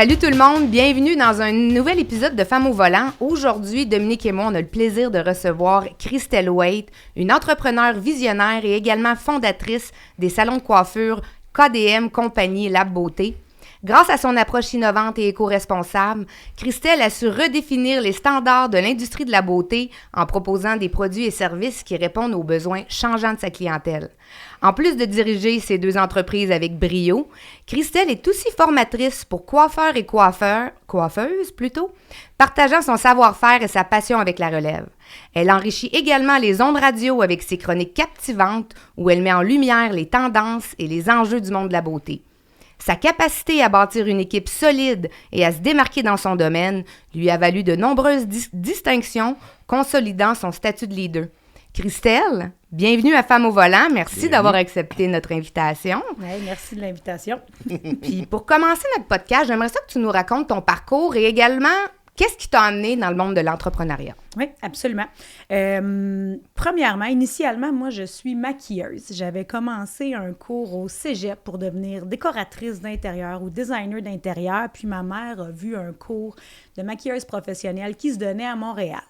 Salut tout le monde, bienvenue dans un nouvel épisode de Femmes au volant. Aujourd'hui, Dominique et moi, on a le plaisir de recevoir Christelle Waite, une entrepreneure visionnaire et également fondatrice des salons de coiffure KDM Compagnie Lab Beauté. Grâce à son approche innovante et éco-responsable, Christelle a su redéfinir les standards de l'industrie de la beauté en proposant des produits et services qui répondent aux besoins changeants de sa clientèle. En plus de diriger ces deux entreprises avec brio, Christelle est aussi formatrice pour coiffeurs et coiffeuses plutôt, partageant son savoir-faire et sa passion avec la relève. Elle enrichit également les ondes radio avec ses chroniques captivantes où elle met en lumière les tendances et les enjeux du monde de la beauté. Sa capacité à bâtir une équipe solide et à se démarquer dans son domaine lui a valu de nombreuses distinctions, consolidant son statut de leader. Christelle, bienvenue à Femmes au volant. Merci d'avoir accepté notre invitation. Oui, merci de l'invitation. Puis pour commencer notre podcast, j'aimerais ça que tu nous racontes ton parcours et également qu'est-ce qui t'a amené dans le monde de l'entrepreneuriat. Oui, absolument. Premièrement, initialement, moi, je suis maquilleuse. J'avais commencé un cours au cégep pour devenir décoratrice d'intérieur ou designer d'intérieur. Puis ma mère a vu un cours de maquilleuse professionnelle qui se donnait à Montréal.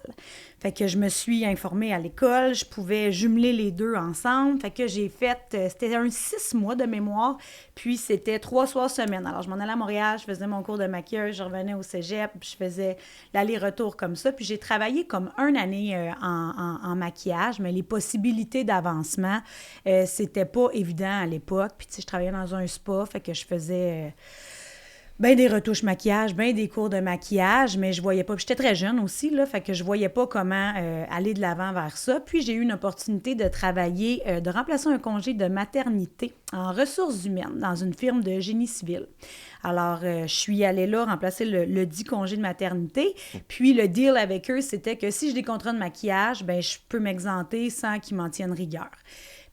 Fait que je me suis informée à l'école. Je pouvais jumeler les deux ensemble. Fait que j'ai fait, c'était un 6 mois de mémoire. Puis c'était 3 soirs semaine. Alors, je m'en allais à Montréal, je faisais mon cours de maquilleuse, je revenais au cégep, je faisais l'aller-retour comme ça. Puis j'ai travaillé comme une année en maquillage, mais les possibilités d'avancement, c'était pas évident à l'époque. Puis tu sais, je travaillais dans un spa, fait que je faisais bien des retouches maquillage, bien des cours de maquillage, mais je voyais pas. Puis j'étais très jeune aussi, là, fait que je voyais pas comment aller de l'avant vers ça. Puis j'ai eu une opportunité de travailler, de remplacer un congé de maternité en ressources humaines dans une firme de génie civil. Alors, je suis allée là remplacer le dit congé de maternité. Puis, le deal avec eux, c'était que si j'ai des contrats de maquillage, bien, je peux m'exenter sans qu'ils m'en tiennent rigueur.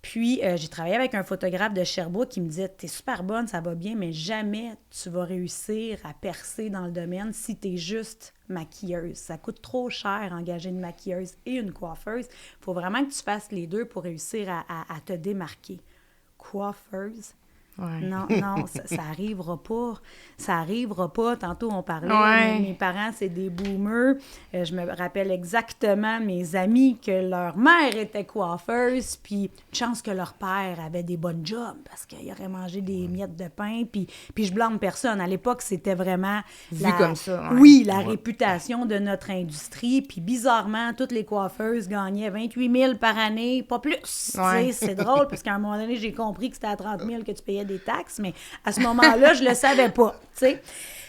Puis, j'ai travaillé avec un photographe de Sherbrooke qui me disait « T'es super bonne, ça va bien, mais jamais tu vas réussir à percer dans le domaine si t'es juste maquilleuse. Ça coûte trop cher engager une maquilleuse et une coiffeuse. Il faut vraiment que tu fasses les deux pour réussir à te démarquer. » Coiffeuse? Ouais. Non, ça arrivera pas. Ça arrivera pas. Tantôt, on parlait, mes parents, c'est des boomers. Je me rappelle exactement mes amis que leur mère était coiffeuse, puis une chance que leur père avait des bonnes jobs parce qu'il aurait mangé des miettes de pain, puis je blâme personne. À l'époque, c'était vraiment... Vu comme ça. Ouais. Oui, la réputation de notre industrie, puis bizarrement, toutes les coiffeuses gagnaient 28 000 par année, pas plus. Ouais. C'est drôle, parce qu'à un moment donné, j'ai compris que c'était à 30 000 que tu payais des taxes, mais à ce moment-là, je le savais pas, tu sais.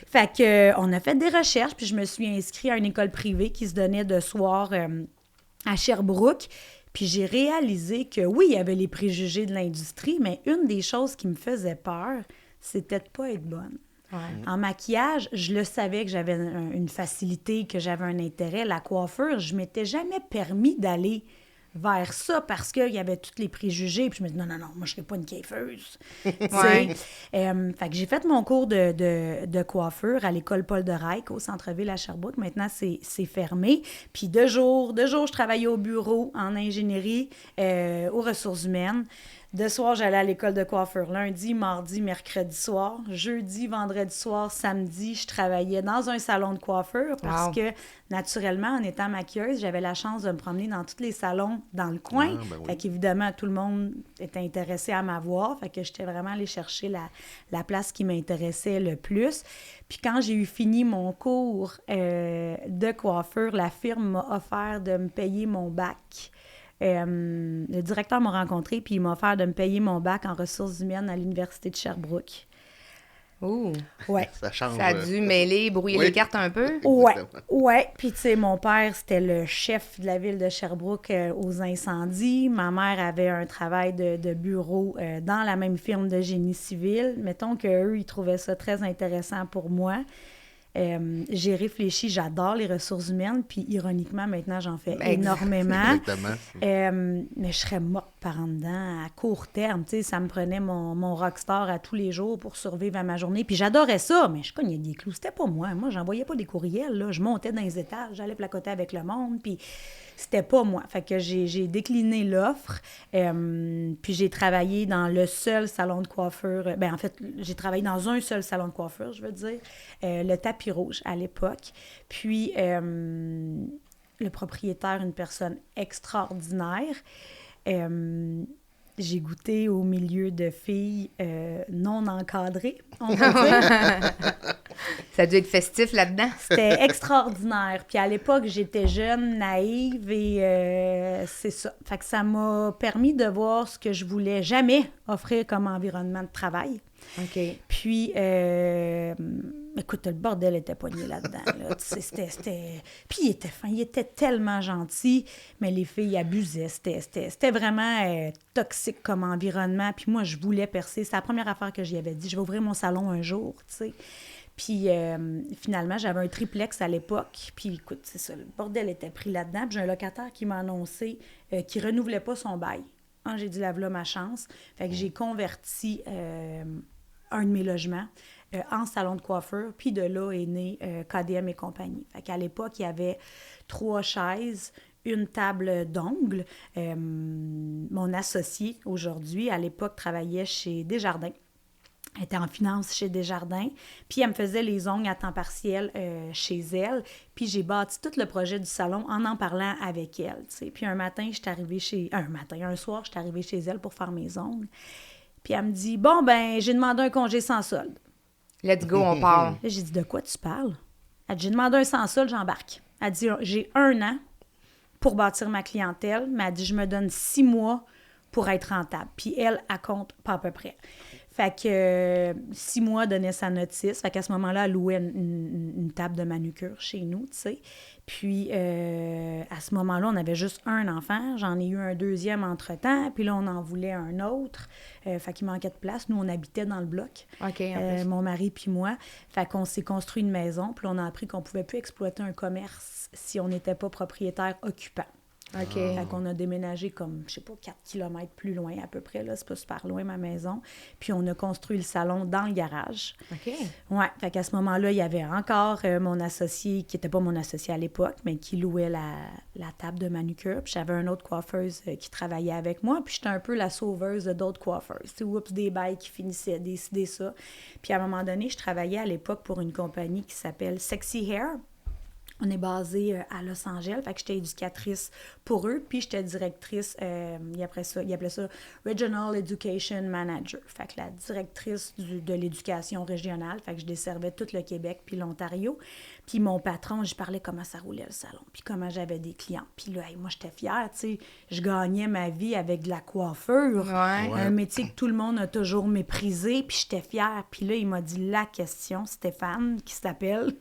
Fait que on a fait des recherches, puis je me suis inscrite à une école privée qui se donnait de soir à Sherbrooke, puis j'ai réalisé que oui, il y avait les préjugés de l'industrie, mais une des choses qui me faisait peur, c'était de pas être bonne. Ouais. En maquillage, je le savais que j'avais une facilité, que j'avais un intérêt. La coiffure, je m'étais jamais permis d'aller vers ça parce qu'il y avait tous les préjugés. Puis je me dis, non, moi, je ne serais pas une coiffeuse. Ouais. Fait que j'ai fait mon cours de coiffure à l'école Paul de Reyck au centre-ville à Sherbrooke. Maintenant, c'est fermé. Puis de jour, je travaillais au bureau en ingénierie, aux ressources humaines. De soir, j'allais à l'école de coiffure. Lundi, mardi, mercredi soir. Jeudi, vendredi soir, samedi, je travaillais dans un salon de coiffure parce que, naturellement, en étant maquilleuse, j'avais la chance de me promener dans tous les salons dans le coin. Ah, ben oui. Fait qu'évidemment, tout le monde était intéressé à m'avoir. Fait que j'étais vraiment allée chercher la place qui m'intéressait le plus. Puis quand j'ai eu fini mon cours de coiffure, la firme m'a offert de me payer mon bac. Le directeur m'a rencontré puis il m'a offert de me payer mon bac en ressources humaines à l'Université de Sherbrooke. Ouh! Ouais. Ça a dû brouiller les cartes un peu? Ouais. Puis tu sais, mon père, c'était le chef de la ville de Sherbrooke aux incendies. Ma mère avait un travail de bureau dans la même firme de génie civil. Mettons qu'eux, ils trouvaient ça très intéressant pour moi. J'ai réfléchi, j'adore les ressources humaines, puis ironiquement, maintenant, j'en fais énormément. Mais je serais morte par en dedans à court terme. Tu sais, ça me prenait mon rockstar à tous les jours pour survivre à ma journée. Puis j'adorais ça, mais je cognais des clous. C'était pas moi. Moi, j'envoyais pas des courriels. Là. Je montais dans les étages, j'allais placoter avec le monde, puis c'était pas moi. Fait que j'ai décliné l'offre, puis j'ai travaillé dans le seul salon de coiffure. En fait, j'ai travaillé dans un seul salon de coiffure, je veux dire, le Tapis Rouge à l'époque. Puis le propriétaire, une personne extraordinaire. J'ai goûté au milieu de filles non encadrées, on va dire. Ça a dû être festif là-dedans. C'était extraordinaire. Puis à l'époque, j'étais jeune, naïve et c'est ça. Fait que ça m'a permis de voir ce que je voulais jamais offrir comme environnement de travail. OK. Puis, écoute, le bordel était poigné là-dedans. Là. Puis il était fin, il était tellement gentil, mais les filles abusaient. C'était vraiment toxique comme environnement. Puis moi, je voulais percer. C'est la première affaire que j'y avais dit. Je vais ouvrir mon salon un jour, tu sais. Puis finalement, j'avais un triplex à l'époque. Puis écoute, c'est ça, le bordel était pris là-dedans. Puis j'ai un locataire qui m'a annoncé qu'il ne renouvelait pas son bail. J'ai dit, là, ma chance. Fait que j'ai converti un de mes logements en salon de coiffure. Puis de là est né KDM et compagnie. Fait qu'à l'époque, il y avait 3 chaises, une table d'ongles. Mon associée, aujourd'hui, à l'époque, travaillait chez Desjardins. Elle était en finance chez Desjardins, puis elle me faisait les ongles à temps partiel chez elle. Puis j'ai bâti tout le projet du salon en parlant avec elle, tu sais. Puis un soir, j'étais arrivée chez elle pour faire mes ongles. Puis elle me dit, bon, ben j'ai demandé un congé sans solde. Let's go, on part. Là, j'ai dit, de quoi tu parles? Elle dit, j'ai demandé un sans solde, j'embarque. Elle dit, j'ai 1 an pour bâtir ma clientèle, mais elle dit, je me donne 6 mois pour être rentable. Puis elle compte pas à peu près. Fait que 6 mois donnait sa notice. Fait qu'à ce moment-là, elle louait une table de manucure chez nous, tu sais. Puis à ce moment-là, on avait juste un enfant. J'en ai eu un deuxième entre-temps. Puis là, on en voulait un autre. Fait qu'il manquait de place. Nous, on habitait dans le bloc. OK. Mon mari puis moi. Fait qu'on s'est construit une maison. Puis là, on a appris qu'on pouvait plus exploiter un commerce si on n'était pas propriétaire occupant. OK. Fait qu'on a déménagé comme, je sais pas, 4 km plus loin à peu près, là, c'est pas super loin ma maison. Puis on a construit le salon dans le garage. OK. Ouais, fait qu'à ce moment-là, il y avait encore mon associé, qui était pas mon associé à l'époque, mais qui louait la table de manucure. Puis j'avais une autre coiffeuse qui travaillait avec moi, puis j'étais un peu la sauveuse d'autres coiffeuses. Tu sais, des bails qui finissaient, décider ça. Puis à un moment donné, je travaillais à l'époque pour une compagnie qui s'appelle Sexy Hair. On est basé à Los Angeles, fait que j'étais éducatrice pour eux, puis j'étais directrice, ils appelaient ça Regional Education Manager, fait que la directrice de l'éducation régionale, fait que je desservais tout le Québec puis l'Ontario. Puis mon patron, je parlais comment ça roulait le salon, puis comment j'avais des clients. Puis là, moi, j'étais fière, tu sais, je gagnais ma vie avec de la coiffure, un métier que tout le monde a toujours méprisé, puis j'étais fière. Puis là, il m'a dit la question, Stéphane, qui s'appelle...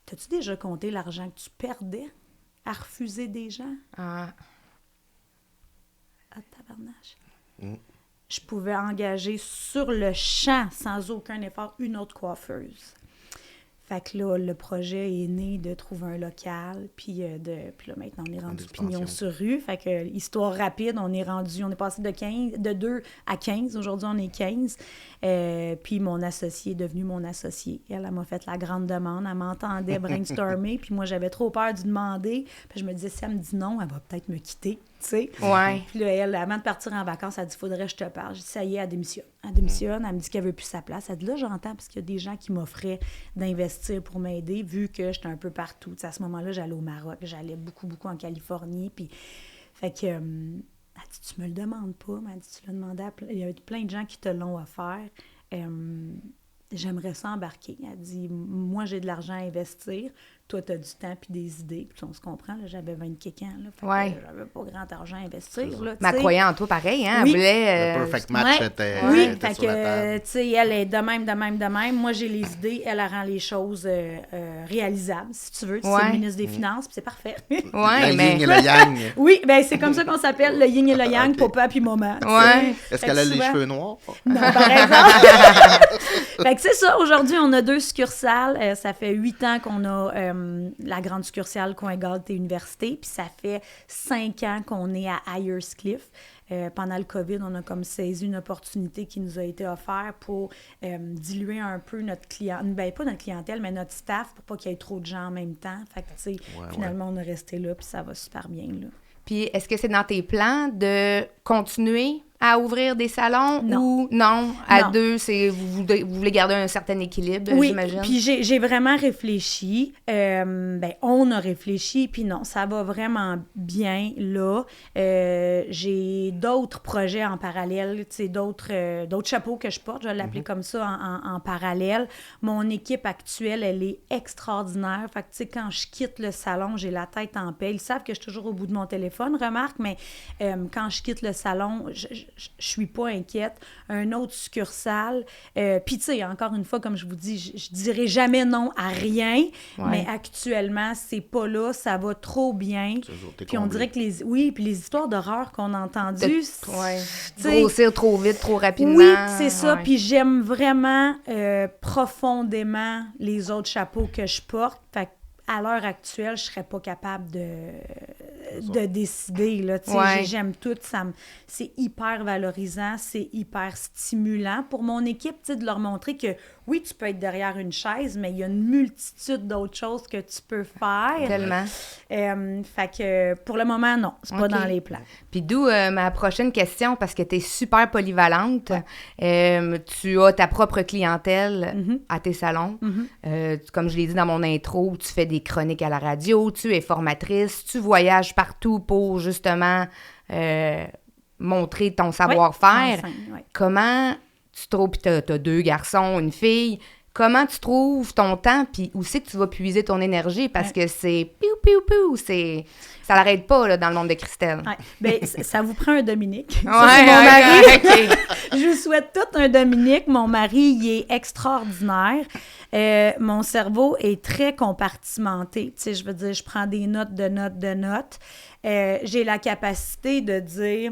T'as-tu déjà compté l'argent que tu perdais à refuser des gens? Ah, tabarnache. Je pouvais engager sur le champ, sans aucun effort, une autre coiffeuse. Fait que là, le projet est né de trouver un local, puis là, maintenant, on est rendu pignon sur rue. Fait que, histoire rapide, on est passé de 2 à 15. Aujourd'hui, on est 15. Puis mon associé est devenu mon associé. Elle m'a fait la grande demande. Elle m'entendait brainstormer, puis moi, j'avais trop peur de demander. Puis je me disais, si elle me dit non, elle va peut-être me quitter. Tu sais? Ouais. Puis là, elle, avant de partir en vacances, elle dit, faudrait que je te parle. J'ai dit, ça y est, elle démissionne. Elle démissionne, elle me dit qu'elle veut plus sa place. Elle dit, là, j'entends, parce qu'il y a des gens qui m'offraient d'investir pour m'aider, vu que j'étais un peu partout. Tu sais, à ce moment-là, j'allais au Maroc, j'allais beaucoup en Californie. Puis, fait que, elle dit, tu me le demandes pas. Elle dit, tu l'as demandé il y a plein de gens qui te l'ont offert. J'aimerais ça embarquer. Elle dit, moi, j'ai de l'argent à investir. Toi, tu as du temps puis des idées. Puis on se comprend, là, j'avais 24 ans. Là, fait que j'avais pas grand argent à investir. Là, mais elle croyait en toi pareil, hein? Oui. Elle voulait... Le perfect match était fait sur la que, table. tu sais, elle est de même. Moi, j'ai les idées. Elle rend les choses réalisables, si tu veux. C'est le ministre des Finances, puis c'est parfait. Ouais, Le yin et le yang. Oui, ben c'est comme ça qu'on s'appelle, le yin et le yang, papa puis maman. Ouais. Est-ce qu'elle a les cheveux noirs? Non, par exemple. Fait que c'est ça. Aujourd'hui, on a 2 succursales. Ça fait 8 ans qu'on a la grande succursale Coin Galt et Université. Puis ça fait 5 ans qu'on est à Ayerscliff. Pendant le COVID, on a comme saisi une opportunité qui nous a été offerte pour diluer un peu notre pas notre clientèle, mais notre staff pour pas qu'il y ait trop de gens en même temps. Fait que, tu sais, finalement, on est resté là, puis ça va super bien, là. Puis, est-ce que c'est dans tes plans de continuer à ouvrir des salons ou non? À deux, vous voulez garder un certain équilibre, j'imagine? Oui, puis j'ai vraiment réfléchi. On a réfléchi, puis non, ça va vraiment bien, là. J'ai d'autres projets en parallèle, tu sais, d'autres chapeaux que je porte, je vais l'appeler comme ça, en parallèle. Mon équipe actuelle, elle est extraordinaire. Fait que, tu sais, quand je quitte le salon, j'ai la tête en paix. Ils savent que je suis toujours au bout de mon téléphone, remarque, mais quand je quitte le salon, je suis pas inquiète. Un autre succursale. Puis, tu sais, encore une fois, comme je vous dis, je dirais jamais non à rien, mais actuellement, c'est pas là, ça va trop bien. Puis on dirait que puis les histoires d'horreur qu'on a entendues... Grossir trop vite, trop rapidement. Oui, c'est ça. Puis j'aime vraiment profondément les autres chapeaux que je porte. Fait à l'heure actuelle, je serais pas capable de décider, là, tu sais, j'aime tout, c'est hyper valorisant, c'est hyper stimulant pour mon équipe, tu sais, de leur montrer que, oui, tu peux être derrière une chaise, mais il y a une multitude d'autres choses que tu peux faire. Tellement. Fait que, pour le moment, non, c'est pas dans les plans. Puis d'où ma prochaine question, parce que tu es super polyvalente. Tu as ta propre clientèle à tes salons. Comme je l'ai dit dans mon intro, tu fais des chroniques à la radio, tu es formatrice, tu voyages partout pour justement montrer ton savoir-faire. Comment tu trouves, puis t'as 2 garçons, une fille, comment tu trouves ton temps, puis où c'est que tu vas puiser ton énergie, parce que c'est piou, ça l'arrête pas là, dans le monde de Christelle. Bien, ça vous prend un Dominique. C'est mon mari. Je vous souhaite tout un Dominique. Mon mari, il est extraordinaire. Mon cerveau est très compartimenté. Tu sais, je veux dire, je prends des notes. J'ai la capacité de dire...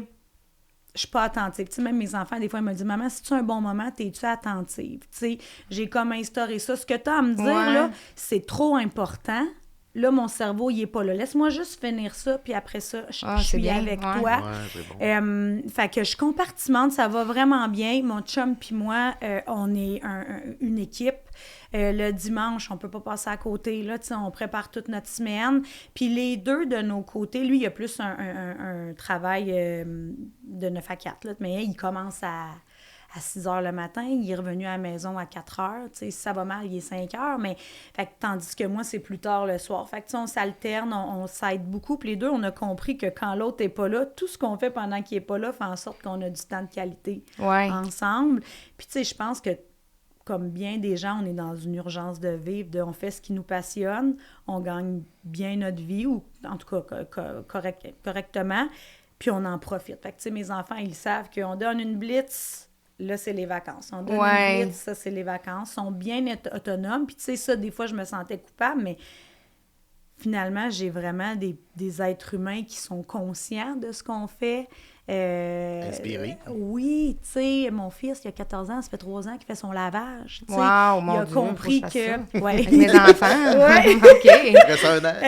Je suis pas attentive. Tu sais, même mes enfants, des fois, ils me disent « Maman, si tu as un bon moment, t'es-tu attentive? » Tu sais, j'ai comme instauré ça. Ce que tu as à me dire, là, c'est trop important. Là, mon cerveau, il est pas là. Laisse-moi juste finir ça, puis après ça, je suis bien avec toi. Ouais, c'est bon. Fait que je compartimente, ça va vraiment bien. Mon chum puis moi, on est une équipe. Le dimanche, on peut pas passer à côté. Là, on prépare toute notre semaine. Puis les deux de nos côtés, lui, il a plus un travail de 9 à 4, là, mais il commence à 6 heures le matin, il est revenu à la maison à 4 heures. Tu sais, si ça va mal, il est 5 heures, mais tandis que moi, c'est plus tard le soir. Fait que, on s'alterne, on s'aide beaucoup. Puis les deux, on a compris que quand l'autre n'est pas là, tout ce qu'on fait pendant qu'il n'est pas là fait en sorte qu'on a du temps de qualité ensemble. Puis, tu sais, je pense que comme bien des gens, on est dans une urgence de vivre, on fait ce qui nous passionne, on gagne bien notre vie, ou en tout cas correctement, puis on en profite. Fait que, tu sais, mes enfants, ils savent qu'on donne une blitz, là, c'est les vacances. On donne une blitz, ça, c'est les vacances. Ils sont bien autonomes, puis tu sais, ça, des fois, je me sentais coupable, mais finalement, j'ai vraiment des êtres humains qui sont conscients de ce qu'on fait. Inspiré. Oui, tu sais, mon fils, il a 14 ans, ça fait 3 ans qu'il fait son lavage. Wow, mon Dieu, il a compris que... Avec mes enfants? OK.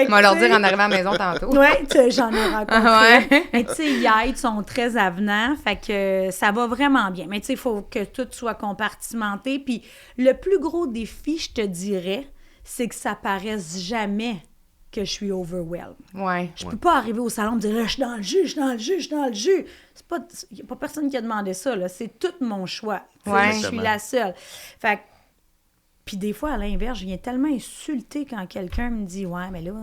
On va leur dire en arrivant à la maison tantôt. Oui, j'en ai rencontré. Mais tu sais, ils aident, sont très avenants, fait que ça va vraiment bien. Mais tu sais, il faut que tout soit compartimenté. Puis le plus gros défi, je te dirais, c'est que ça paraisse jamais que je suis overwhelmed. Je peux pas arriver au salon et me dire là, je suis dans le jus. Il n'y a pas personne qui a demandé ça, là. C'est tout mon choix. Je suis la seule. Fait que, puis des fois, à l'inverse, je viens tellement insulter quand quelqu'un me dit « Ouais, mais là,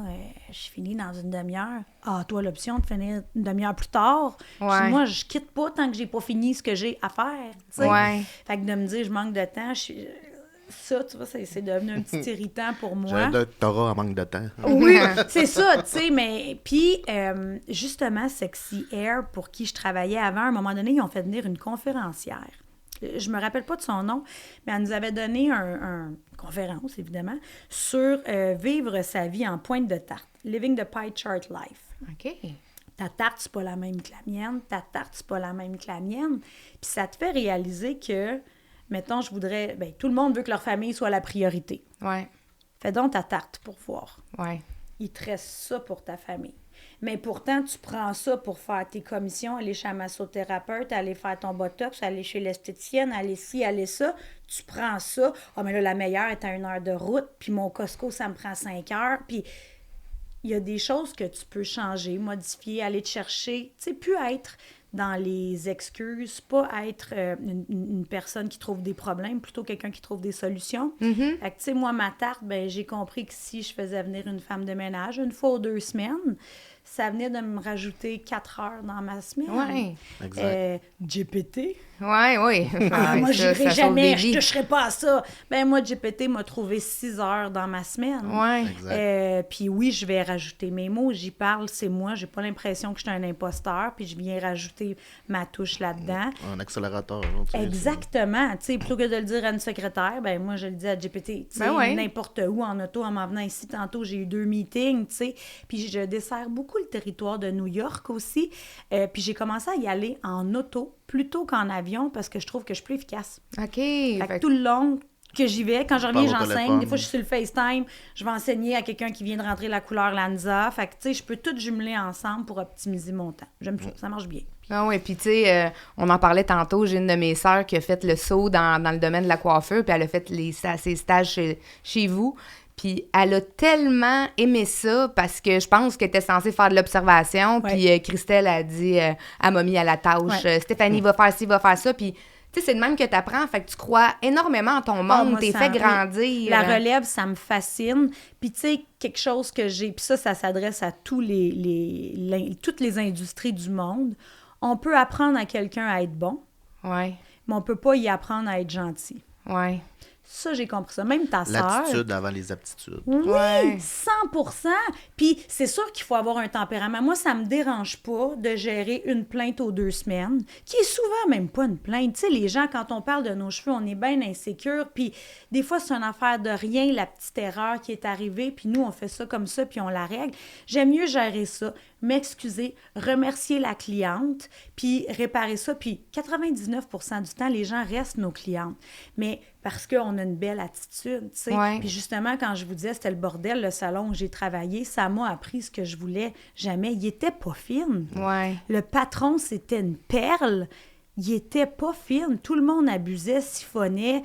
je finis dans une demi-heure. » Ah, toi, l'option de finir une demi-heure plus tard. Moi, je quitte pas tant que j'ai pas fini ce que j'ai à faire. Fait que de me dire « Je manque de temps », ça, tu vois, c'est devenu un petit irritant pour moi. T'auras un manque de temps. Oui, c'est ça, tu sais, mais... Puis, justement, Sexy Air, pour qui je travaillais avant, à un moment donné, ils ont fait venir une conférencière. Je me rappelle pas de son nom, mais elle nous avait donné une conférence, évidemment, sur vivre sa vie en pointe de tarte. Living the pie chart life. OK. Ta tarte, c'est pas la même que la mienne. Ta tarte, c'est pas la même que la mienne. Puis ça te fait réaliser que... Mettons, je voudrais... Bien, tout le monde veut que leur famille soit la priorité. Fais donc ta tarte pour voir. Ouais. Il te reste ça pour ta famille. Mais pourtant, tu prends ça pour faire tes commissions, aller chez un massothérapeute, aller faire ton botox, aller chez l'esthéticienne, aller ci, aller ça. Tu prends ça. Ah, mais là, la meilleure est à 1 heure de route, puis mon Costco, ça me prend 5 heures. Puis il y a des choses que tu peux changer, modifier, aller te chercher. Tu sais, plus être dans les excuses, pas être une personne qui trouve des problèmes, plutôt quelqu'un qui trouve des solutions. Mm-hmm. Fait que, tu sais, moi, ma tarte, ben j'ai compris que si je faisais venir une femme de ménage 1 fois ou 2 semaines, ça venait de me rajouter 4 heures dans ma semaine. Ouais. Exact. GPT. Oui. Moi, je n'irai jamais, je ne toucherai pas à ça. Ben moi, GPT m'a trouvé 6 heures dans ma semaine. Oui. Exact. Puis oui, je vais rajouter mes mots, j'y parle, c'est moi, j'ai pas l'impression que je suis un imposteur, puis je viens rajouter ma touche là-dedans. Un accélérateur. Exactement. Tu sais, plutôt que de le dire à une secrétaire, ben moi, je le dis à GPT. Tu sais, n'importe où, en auto, en m'en venant ici, tantôt, j'ai eu 2 meetings, tu sais. Puis je desserre beaucoup le territoire de New York aussi. Puis j'ai commencé à y aller en auto plutôt qu'en avion parce que je trouve que je suis plus efficace. OK. Fait que tout le long que j'y vais, quand je reviens, Parle au j'enseigne. téléphone. Des fois, je suis sur le FaceTime, je vais enseigner à quelqu'un qui vient de rentrer la couleur Lanza. Fait que, tu sais, je peux tout jumeler ensemble pour optimiser mon temps. J'aime ça, ça marche bien. Ah oui, puis tu sais, on en parlait tantôt, j'ai une de mes sœurs qui a fait le saut dans le domaine de la coiffure, puis elle a fait ses stages chez vous. Puis elle a tellement aimé ça parce que je pense qu'elle était censée faire de l'observation. Ouais. Puis Christelle a dit, elle m'a mis à la tâche, Ouais. Stéphanie va faire ci, va faire ça. Puis tu sais, c'est de même que tu apprends. Fait que tu crois énormément en ton monde, moi, t'es ça- fait grandir. La relève, ça me fascine. Puis, tu sais, quelque chose que j'ai... Puis ça s'adresse à toutes les industries du monde. On peut apprendre à quelqu'un à être bon, Ouais, mais on peut pas y apprendre à être gentil. ouais. Ça, j'ai compris ça. Même ta sœur... L'attitude avant les aptitudes. Oui, Ouais. 100%. Puis c'est sûr qu'il faut avoir un tempérament. Moi, ça me dérange pas de gérer une plainte aux 2 semaines, qui est souvent même pas une plainte. Tu sais, les gens, quand on parle de nos cheveux, on est bien insécure. Puis des fois, c'est une affaire de rien, la petite erreur qui est arrivée. Puis nous, on fait ça comme ça, puis on la règle. J'aime mieux gérer ça, m'excuser, remercier la cliente, puis réparer ça. Puis 99% du temps, les gens restent nos clientes. Mais parce qu'on a une belle attitude, tu sais. Ouais. Puis justement, quand je vous disais, c'était le bordel, le salon où j'ai travaillé, ça m'a appris ce que je voulais jamais. Il était pas fine. Ouais. Le patron, c'était une perle. Il était pas fine. Tout le monde abusait, siphonnait,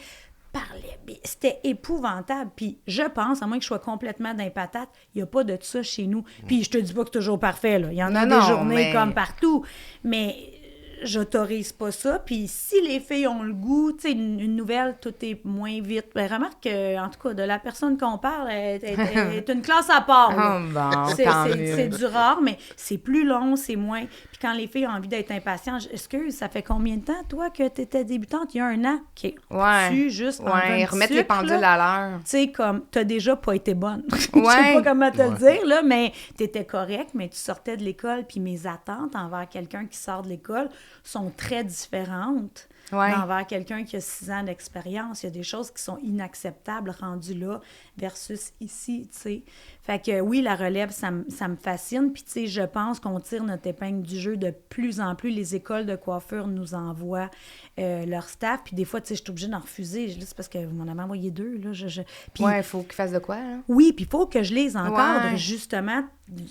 parlait. C'était épouvantable. Puis je pense, à moins que je sois complètement d'impatate, il n'y a pas de ça chez nous. Puis je te dis pas que c'est toujours parfait, là. Il y en a Non, des journées mais- comme partout. Mais j'autorise pas ça. Puis si les filles ont le goût, tu sais, une nouvelle, tout est moins vite. Ben, remarque que, en tout cas, de la personne qu'on parle, elle est une classe à part. là. Oh, bon, C'est tant c'est- mieux. c'est du rare, mais c'est plus long, c'est moins. Puis quand les filles ont envie d'être impatientes, excuse, ça fait combien de temps, toi, que tu étais débutante? Il y a 1 an. OK. Ouais. Tu juste enlever un Ouais, petit remettre les sucre, pendules là. à l'heure. Tu sais, comme, t'as déjà pas été bonne. Je sais Ouais. pas comment te le dire, là, mais t'étais correct, mais tu sortais de l'école, puis mes attentes envers quelqu'un qui sort de l'école sont très différentes Ouais. d'envers quelqu'un qui a 6 ans d'expérience. Il y a des choses qui sont inacceptables rendues là versus ici, tu sais. Fait que oui, la relève, ça me fascine. Puis, tu sais, je pense qu'on tire notre épingle du jeu de plus en plus. Les écoles de coiffure nous envoient leur staff. Puis des fois, tu sais, je suis obligée d'en refuser. Je dis, c'est parce que vous m'en avez envoyé 2, là. Puis, Ouais, il faut qu'il fasse de quoi, là? oui, puis il faut que je les encadre. Ouais. Justement,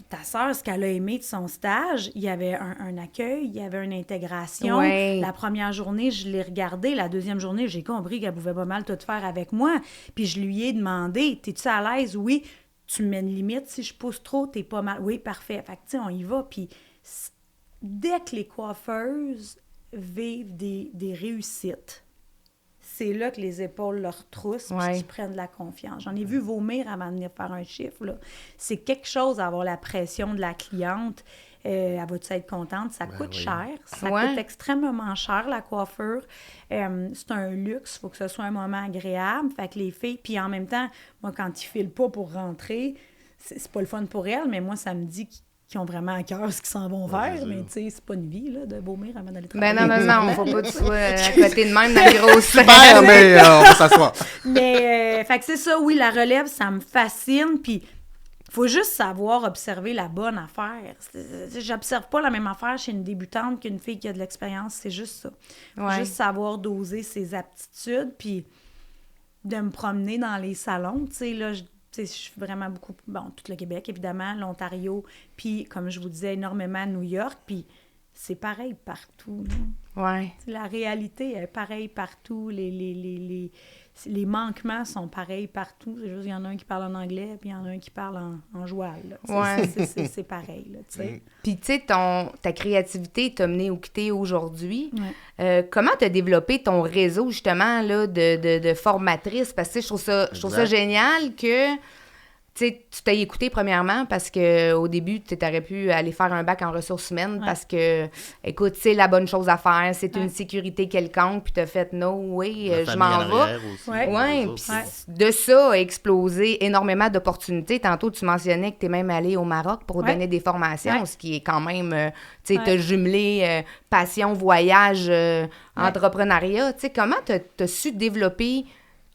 ta sœur, ce qu'elle a aimé de son stage, il y avait un accueil, il y avait une intégration. Ouais. La première journée, je l'ai regardée. La deuxième journée, j'ai compris qu'elle pouvait pas mal tout faire avec moi. Puis je lui ai demandé, t'es-tu à l'aise? Oui. Tu me mets une limite. Si je pousse trop, t'es pas mal. Oui, parfait. Fait que, tu sais, on y va. Puis dès que les coiffeuses vivent des réussites, c'est là que les épaules leur troussent Ouais. puis qu'ils prennent de la confiance. J'en ai vu vomir avant de venir faire un chiffre, là. C'est quelque chose d'avoir la pression de la cliente. Elle va-tu être contente? Ça coûte oui. cher. Ça Ouais. coûte extrêmement cher, la coiffure. C'est un luxe. Il faut que ce soit un moment agréable. Fait que les filles... Puis en même temps, moi, quand ils filent pas pour rentrer, c'est pas le fun pour elles, mais moi, ça me dit qu'ils ont vraiment à cœur ce qu'ils s'en vont Ouais, vers. c'est Mais sûr. tu sais, c'est pas une vie, là, de vomir avant d'aller Ben travailler. non, faut pas que tu sois à côté de même dans les grosses Super, mais on va s'asseoir. Mais, fait que c'est ça, oui, la relève, ça me fascine. Puis, il faut juste savoir observer la bonne affaire. J'observe pas la même affaire chez une débutante qu'une fille qui a de l'expérience. C'est juste ça. Faut Ouais. juste savoir doser ses aptitudes, puis de me promener dans les salons. Tu sais, là, tu sais, je suis vraiment beaucoup... Bon, tout le Québec, évidemment, l'Ontario, puis, comme je vous disais, énormément New York, puis c'est pareil partout. Ouais. La réalité est pareille partout. Les manquements sont pareils partout. C'est juste, il y en a un qui parle en anglais, puis il y en a un qui parle en joual. Ouais. C'est pareil, là, tu sais. Puis, tu sais, ta créativité t'a mené où que t'es aujourd'hui. Ouais. Comment t'as développé ton réseau, justement, là, de formatrices? Parce que, tu sais, je trouve ça génial que... Tu sais, tu t'es écouté premièrement parce qu'au début, tu aurais pu aller faire un bac en ressources humaines parce que, écoute, c'est la bonne chose à faire, c'est une sécurité quelconque, puis tu as fait « no way, je m'en vais ». Oui, puis de ça a explosé énormément d'opportunités. Tantôt, tu mentionnais que tu es même allé au Maroc pour donner des formations, ce qui est quand même, tu sais, t'as jumelé passion, voyage, entrepreneuriat. Tu sais, comment tu as su développer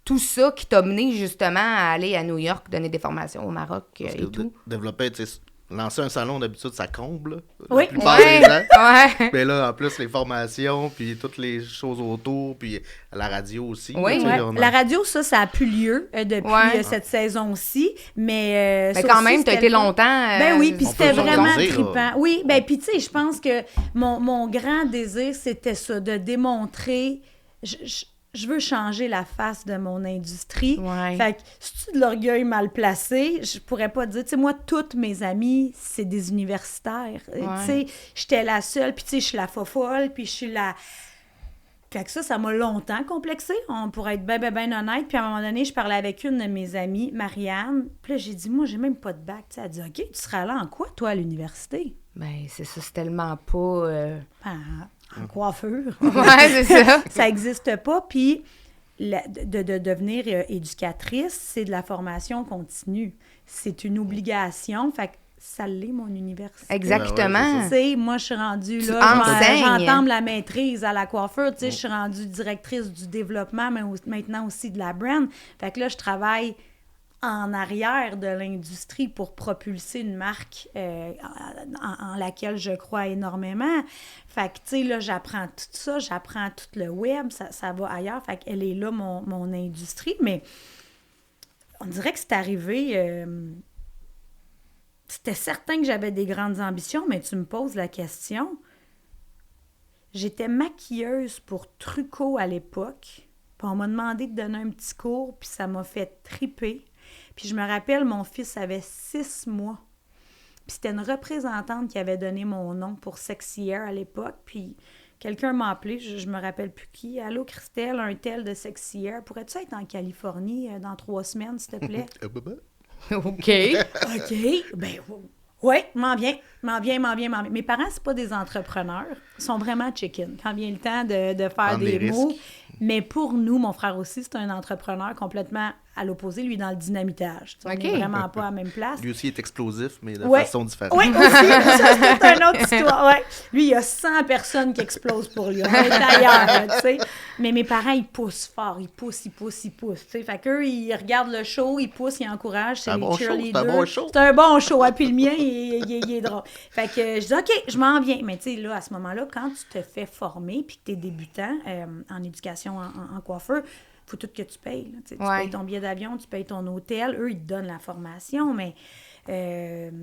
tout ça qui t'a mené justement à aller à New York, donner des formations au Maroc et tout? Développer, tu sais, lancer un salon, d'habitude, ça comble. Oui. La plupart des gens. Ouais. Mais là, en plus, les formations, puis toutes les choses autour, puis la radio aussi. Oui. Là, La radio, ça a plus lieu depuis cette saison-ci, mais... Ben quand même, tu as été longtemps... Ben oui, puis c'était vraiment trippant. trippant. Oui, ben puis tu sais, je pense que mon grand désir, c'était ça, de démontrer... Je veux changer la face de mon industrie. Ouais. Fait que, c'est-tu de l'orgueil mal placé? Je pourrais pas dire. Tu sais, moi, toutes mes amies, c'est des universitaires. Tu sais, j'étais la seule, puis tu sais, je suis la fofolle, puis je suis la... Fait que ça m'a longtemps complexé, on pourrait être ben honnête. Puis à un moment donné, je parlais avec une de mes amies, Marianne. Puis là, j'ai dit, moi, j'ai même pas de bac. T'sais, elle dit, OK, tu seras là en quoi, toi, à l'université? Ben, c'est ça, c'est tellement pas... En coiffure. Ouais, c'est ça. Ça n'existe pas. Puis de devenir éducatrice, c'est de la formation continue. C'est une obligation. Fait que ça l'est, mon université. Exactement. Tu sais, moi, je suis rendue Tu là, enseignes. j'entame la maîtrise à la coiffure. Tu sais, je suis rendue directrice du développement, mais maintenant aussi de la brand. Fait que là, je travaille en arrière de l'industrie pour propulser une marque en laquelle je crois énormément. Fait que, tu sais, là, j'apprends tout ça, j'apprends tout le web, ça va ailleurs. Fait qu'elle est là, mon industrie. Mais on dirait que c'est arrivé... c'était certain que j'avais des grandes ambitions, mais tu me poses la question. J'étais maquilleuse pour Trucco à l'époque. Puis on m'a demandé de donner un petit cours, puis ça m'a fait triper. Puis je me rappelle, mon fils avait 6 mois. Puis c'était une représentante qui avait donné mon nom pour Sexy Hair à l'époque. Puis quelqu'un m'a appelé, je me rappelle plus qui. « Allô, Christelle, un tel de Sexy Hair. Pourrais-tu être en Californie dans 3 semaines, s'il te plaît? » OK. OK. Ben oui, m'en viens. Mes parents, c'est pas des entrepreneurs. Ils sont vraiment chicken quand vient le temps de faire des mots. Mais pour nous, mon frère aussi, c'est un entrepreneur complètement à l'opposé, lui, dans le dynamitage. On n'est vraiment pas à la même place. Lui aussi est explosif, mais de façon différente. Oui, aussi. Ça, c'est une autre histoire. Ouais. Lui, il y a 100 personnes qui explosent pour lui. On est ailleurs, tu sais. Mais mes parents, ils poussent fort. Ils poussent. T'sais. Fait qu'eux, ils regardent le show, ils poussent, ils encouragent. C'est les cheerleaders. C'est un bon show. C'est un bon show. Et puis le mien, il est drôle. Fait que je dis, OK, je m'en viens. Mais tu sais, là, à ce moment-là, quand tu te fais former puis que tu es débutant en éducation en coiffeur, il faut tout que tu payes. Là. Tu payes ton billet d'avion, tu payes ton hôtel. Eux, ils te donnent la formation, mais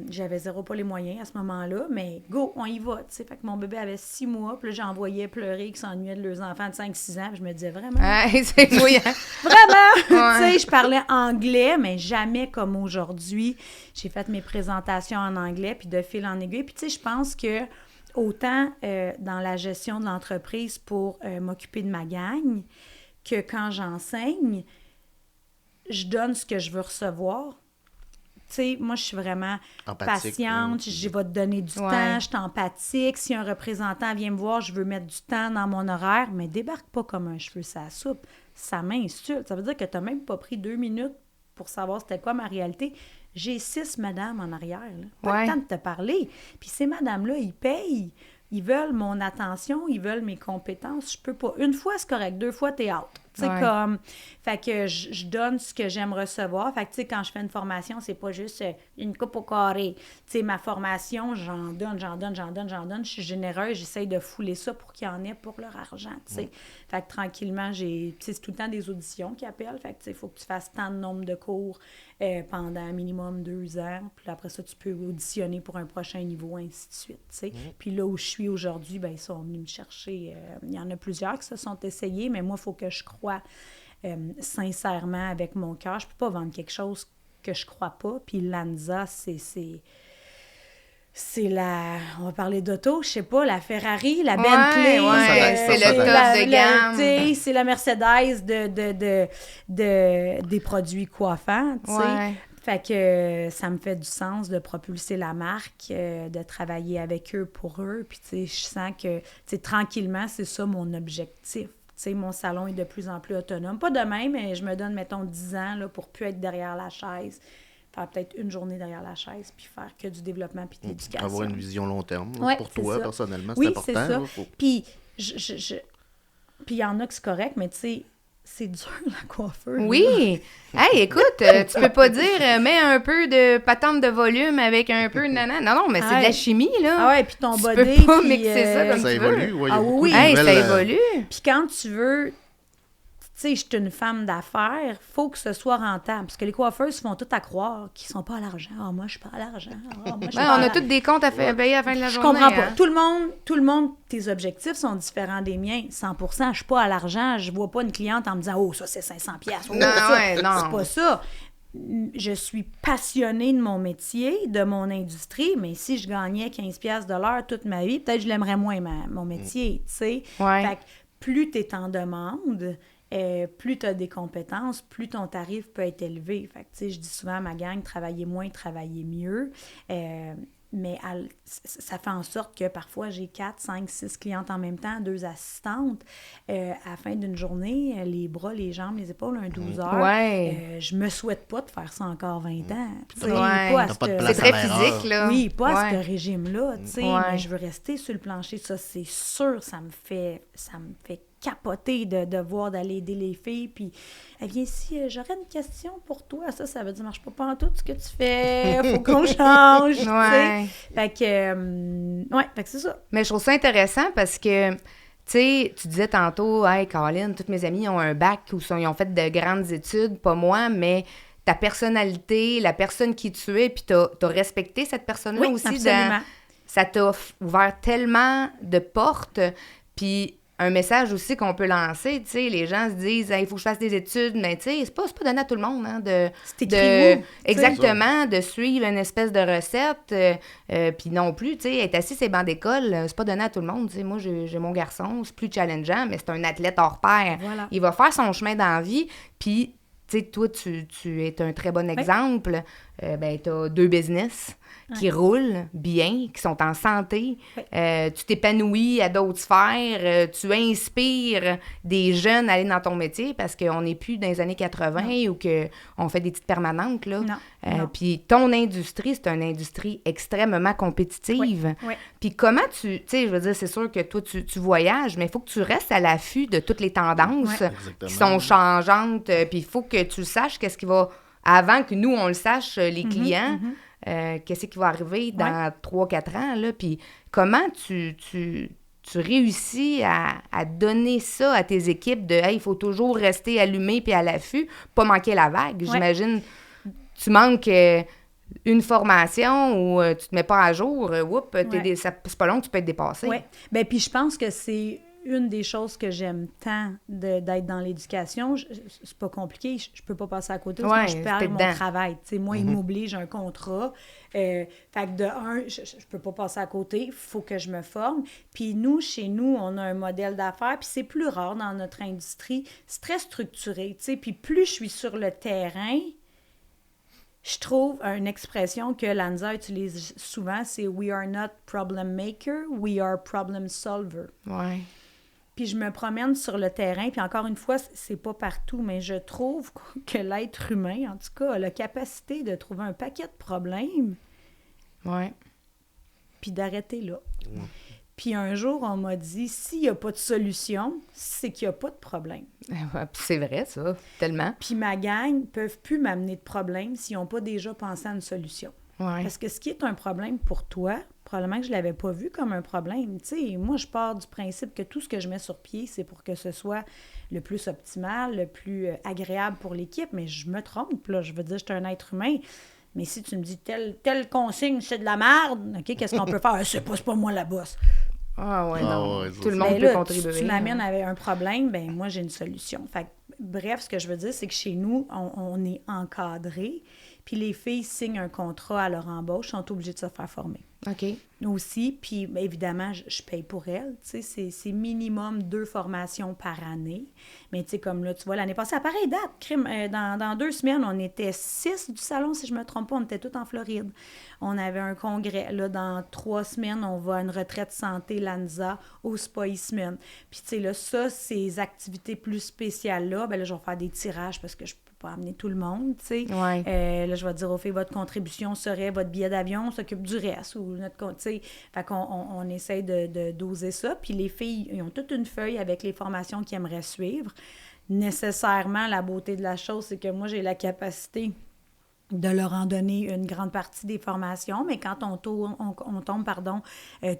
j'avais pas les moyens à ce moment-là. Mais go, on y va. T'sais. Fait que mon bébé avait 6 mois, puis là, j'envoyais pleurer qu'ils s'ennuyaient de leurs enfants de 5-6 ans. Puis je me disais, vraiment? C'est bouillant. Vraiment! Tu sais, je parlais anglais, mais jamais comme aujourd'hui. J'ai fait mes présentations en anglais, puis de fil en aiguille. Puis tu sais, je pense que autant dans la gestion de l'entreprise pour m'occuper de ma gang, que quand j'enseigne, je donne ce que je veux recevoir. Tu sais, moi, je suis vraiment patiente, je vais te donner du temps, je suis empathique. Si un représentant vient me voir, je veux mettre du temps dans mon horaire, mais débarque pas comme un cheveu sur la soupe. Ça m'insulte. Ça veut dire que tu n'as même pas pris 2 minutes pour savoir c'était quoi ma réalité. J'ai 6 madames en arrière. Là. Pas le temps de te parler. Puis ces madames-là, ils payent. Ils veulent mon attention, ils veulent mes compétences. Je peux pas. 1 fois, c'est correct. 2 fois, t'es out. Tu sais, Ouais. comme... Fait que je donne ce que j'aime recevoir. Fait que, tu sais, quand je fais une formation, c'est pas juste une coupe au carré. Tu sais, ma formation, j'en donne. Je suis généreuse, j'essaye de fouler ça pour qu'il y en ait pour leur argent, tu sais. Fait que tranquillement, tu sais, c'est tout le temps des auditions qui appellent. Fait que, tu sais, il faut que tu fasses tant de nombre de cours pendant un minimum 2 ans. Puis après ça, tu peux auditionner pour un prochain niveau, ainsi de suite, tu sais. Puis là où je suis aujourd'hui, ben ils sont venus me chercher. Il y en a plusieurs qui se sont essayés, mais moi, il faut que je croie sincèrement avec mon cœur. Je peux pas vendre quelque chose que je crois pas. Puis Lanza, c'est la... On va parler d'auto, je sais pas, la Ferrari, la Bentley. C'est le top de gamme. C'est la Mercedes des produits coiffants, tu sais. Ouais. Fait que ça me fait du sens de propulser la marque, de travailler avec eux pour eux. Puis, tu sais, je sens que, tu sais, tranquillement, c'est ça mon objectif. Tu sais, mon salon est de plus en plus autonome. Pas demain, mais je me donne, mettons, 10 ans là, pour plus être derrière la chaise. Faire peut-être une journée derrière la chaise, puis faire que du développement puis de l'éducation. Avoir une vision long terme. Ouais, pour c'est toi, ça. personnellement, c'est Oui, important. c'est ça. Là, Puis, puis il y en a que c'est correct, mais tu sais, c'est dur, la coiffeuse. Oui! Hey, écoute, tu peux pas dire mets un peu de patente de volume avec un peu de nanan. Non, mais c'est de la chimie, là. Ah ouais, puis ton Tu body. peux pas puis, mixer ça comme ça tu évolue. veux. Ouais, il y a Ah beaucoup oui. de Hey, ça nouvelles, évolue. Puis quand tu veux, tu sais, je suis une femme d'affaires, faut que ce soit rentable. Parce que les coiffeuses font tout à croire qu'ils sont pas à l'argent. Ah, moi, je suis pas à l'argent. Ah, moi, je suis Ouais, pas à on a l'argent. tous des comptes à payer à la fin de la Je journée. comprends pas. hein. Tout le monde, tes objectifs sont différents des miens, 100%. Je suis pas à l'argent. Je vois pas une cliente en me disant « Oh, ça, c'est 500 pièces. Oh, Non, ça. ouais, non. C'est pas ça. Je suis passionnée de mon métier, de mon industrie, mais si je gagnais 15 pièces de l'heure toute ma vie, peut-être que je l'aimerais moins, mon métier, tu sais. Ouais. Fait que plus tu es en demande, plus tu as des compétences, plus ton tarif peut être élevé. Fait que, tu sais, je dis souvent à ma gang, travaillez moins, travaillez mieux. Mais ça fait en sorte que parfois, j'ai 4, 5, 6 clientes en même temps, 2 assistantes. À la fin d'une journée, les bras, les jambes, les épaules, un 12 heures. Ouais. Je me souhaite pas de faire ça encore 20 ans. Tu sais, Ouais. pas à T'as pas de ce- place C'est très à l'erreur. physique, là. oui, pas à Ouais. ce régime-là, tu sais, Ouais. mais je veux rester sur le plancher, ça, c'est sûr, ça me fait capoter de voir, d'aller aider les filles, puis elle vient ici, j'aurais une question pour toi, ça veut dire, marche pas en tout ce que tu fais, faut qu'on change, tu sais. Ouais. Fait que c'est ça. Mais je trouve ça intéressant parce que, tu sais, tu disais tantôt, hey, Caroline, toutes mes amies ont un bac ou ils ont fait de grandes études, pas moi, mais ta personnalité, la personne qui tu es, puis t'as respecté cette personne-là Oui, aussi. absolument. Ça t'a ouvert tellement de portes, puis un message aussi qu'on peut lancer, tu sais, les gens se disent, il faut que je fasse des études, mais tu sais, c'est pas donné à tout le monde, hein, C'est écrit où, tu sais. exactement, de suivre une espèce de recette, puis non plus, tu sais, être assis sur les bancs d'école, c'est pas donné à tout le monde, tu sais, moi, j'ai mon garçon, c'est plus challengeant, mais c'est un athlète hors pair. Voilà. Il va faire son chemin dans la vie, puis, tu sais, toi, tu es un très bon exemple, ben, t'as 2 business qui roulent bien, qui sont en santé. Tu t'épanouis à d'autres sphères. Tu inspires des jeunes à aller dans ton métier parce qu'on n'est plus dans les années 80 ou qu'on fait des petites permanentes. Là. Non. Puis ton industrie, c'est une industrie extrêmement compétitive. Oui. Puis comment tu sais, je veux dire, c'est sûr que toi, tu voyages, mais il faut que tu restes à l'affût de toutes les tendances Exactement. qui sont changeantes. Puis il faut que tu saches qu'est-ce qui va... Avant que nous, on le sache, les clients... qu'est-ce qui va arriver dans 3-4 ans, là, puis comment tu réussis à donner ça à tes équipes de « Hey, il faut toujours rester allumé puis à l'affût, pas manquer la vague. J'imagine, tu manques une formation ou tu te mets pas à jour, c'est pas long que tu peux être dépassé. Oui. Bien, puis je pense que c'est une des choses que j'aime tant d'être dans l'éducation. C'est pas compliqué, je peux pas passer à côté parce que moi, je perds mon travail. Tu sais, moi, il m'oblige un contrat. Fait que de un, je peux pas passer à côté, il faut que je me forme. Puis nous, chez nous, on a un modèle d'affaires, puis c'est plus rare dans notre industrie. C'est très structuré, tu sais. Puis plus je suis sur le terrain, je trouve une expression que Lanza utilise souvent, c'est « We are not problem maker, we are problem solver ». Ouais. Puis je me promène sur le terrain, puis encore une fois, c'est pas partout, mais je trouve que l'être humain, en tout cas, a la capacité de trouver un paquet de problèmes, Ouais. puis d'arrêter là. Puis un jour, on m'a dit, s'il n'y a pas de solution, c'est qu'il n'y a pas de problème. Ouais, puis c'est vrai, ça, tellement. Puis ma gang ne peuvent plus m'amener de problème s'ils n'ont pas déjà pensé à une solution. Ouais. Parce que ce qui est un problème pour toi, probablement que je ne l'avais pas vu comme un problème. Tu sais, moi, je pars du principe que tout ce que je mets sur pied, c'est pour que ce soit le plus optimal, le plus agréable pour l'équipe, mais je me trompe, là. Je veux dire, je suis un être humain. Mais si tu me dis telle consigne, c'est de la merde, OK, qu'est-ce qu'on peut faire? C'est pas moi la bosse. Ah ouais, Ah non. ouais, Tout le ça, monde Ben peut là, contribuer. tu m'amènes avec un problème, ben moi, j'ai une solution. Fait que, bref, ce que je veux dire, c'est que chez nous, on est encadré, puis les filles signent un contrat à leur embauche, sont obligées de se faire former. OK. Aussi, puis bien, évidemment, je paye pour elles. Tu sais, c'est minimum 2 formations par année. Mais tu sais, comme là, tu vois, l'année passée, à pareille date, dans 2 semaines, on était 6 du salon, si je me trompe pas, on était tous en Floride. On avait un congrès. Là, dans 3 semaines, on va à une retraite santé, l'ANZA, au Spa Eastman. Puis tu sais, là, ça, ces activités plus spéciales-là, ben là, je vais faire des tirages parce que je peux pas amener tout le monde, tu sais. Ouais. Là, je vais dire aux filles, votre contribution serait votre billet d'avion, on s'occupe du reste, ou notre compte, tu sais. Fait qu'on on essaie de doser ça. Puis les filles, ils ont toute une feuille avec les formations qu'ils aimeraient suivre. Nécessairement, la beauté de la chose, c'est que moi, j'ai la capacité de leur en donner une grande partie des formations, mais quand on tombe,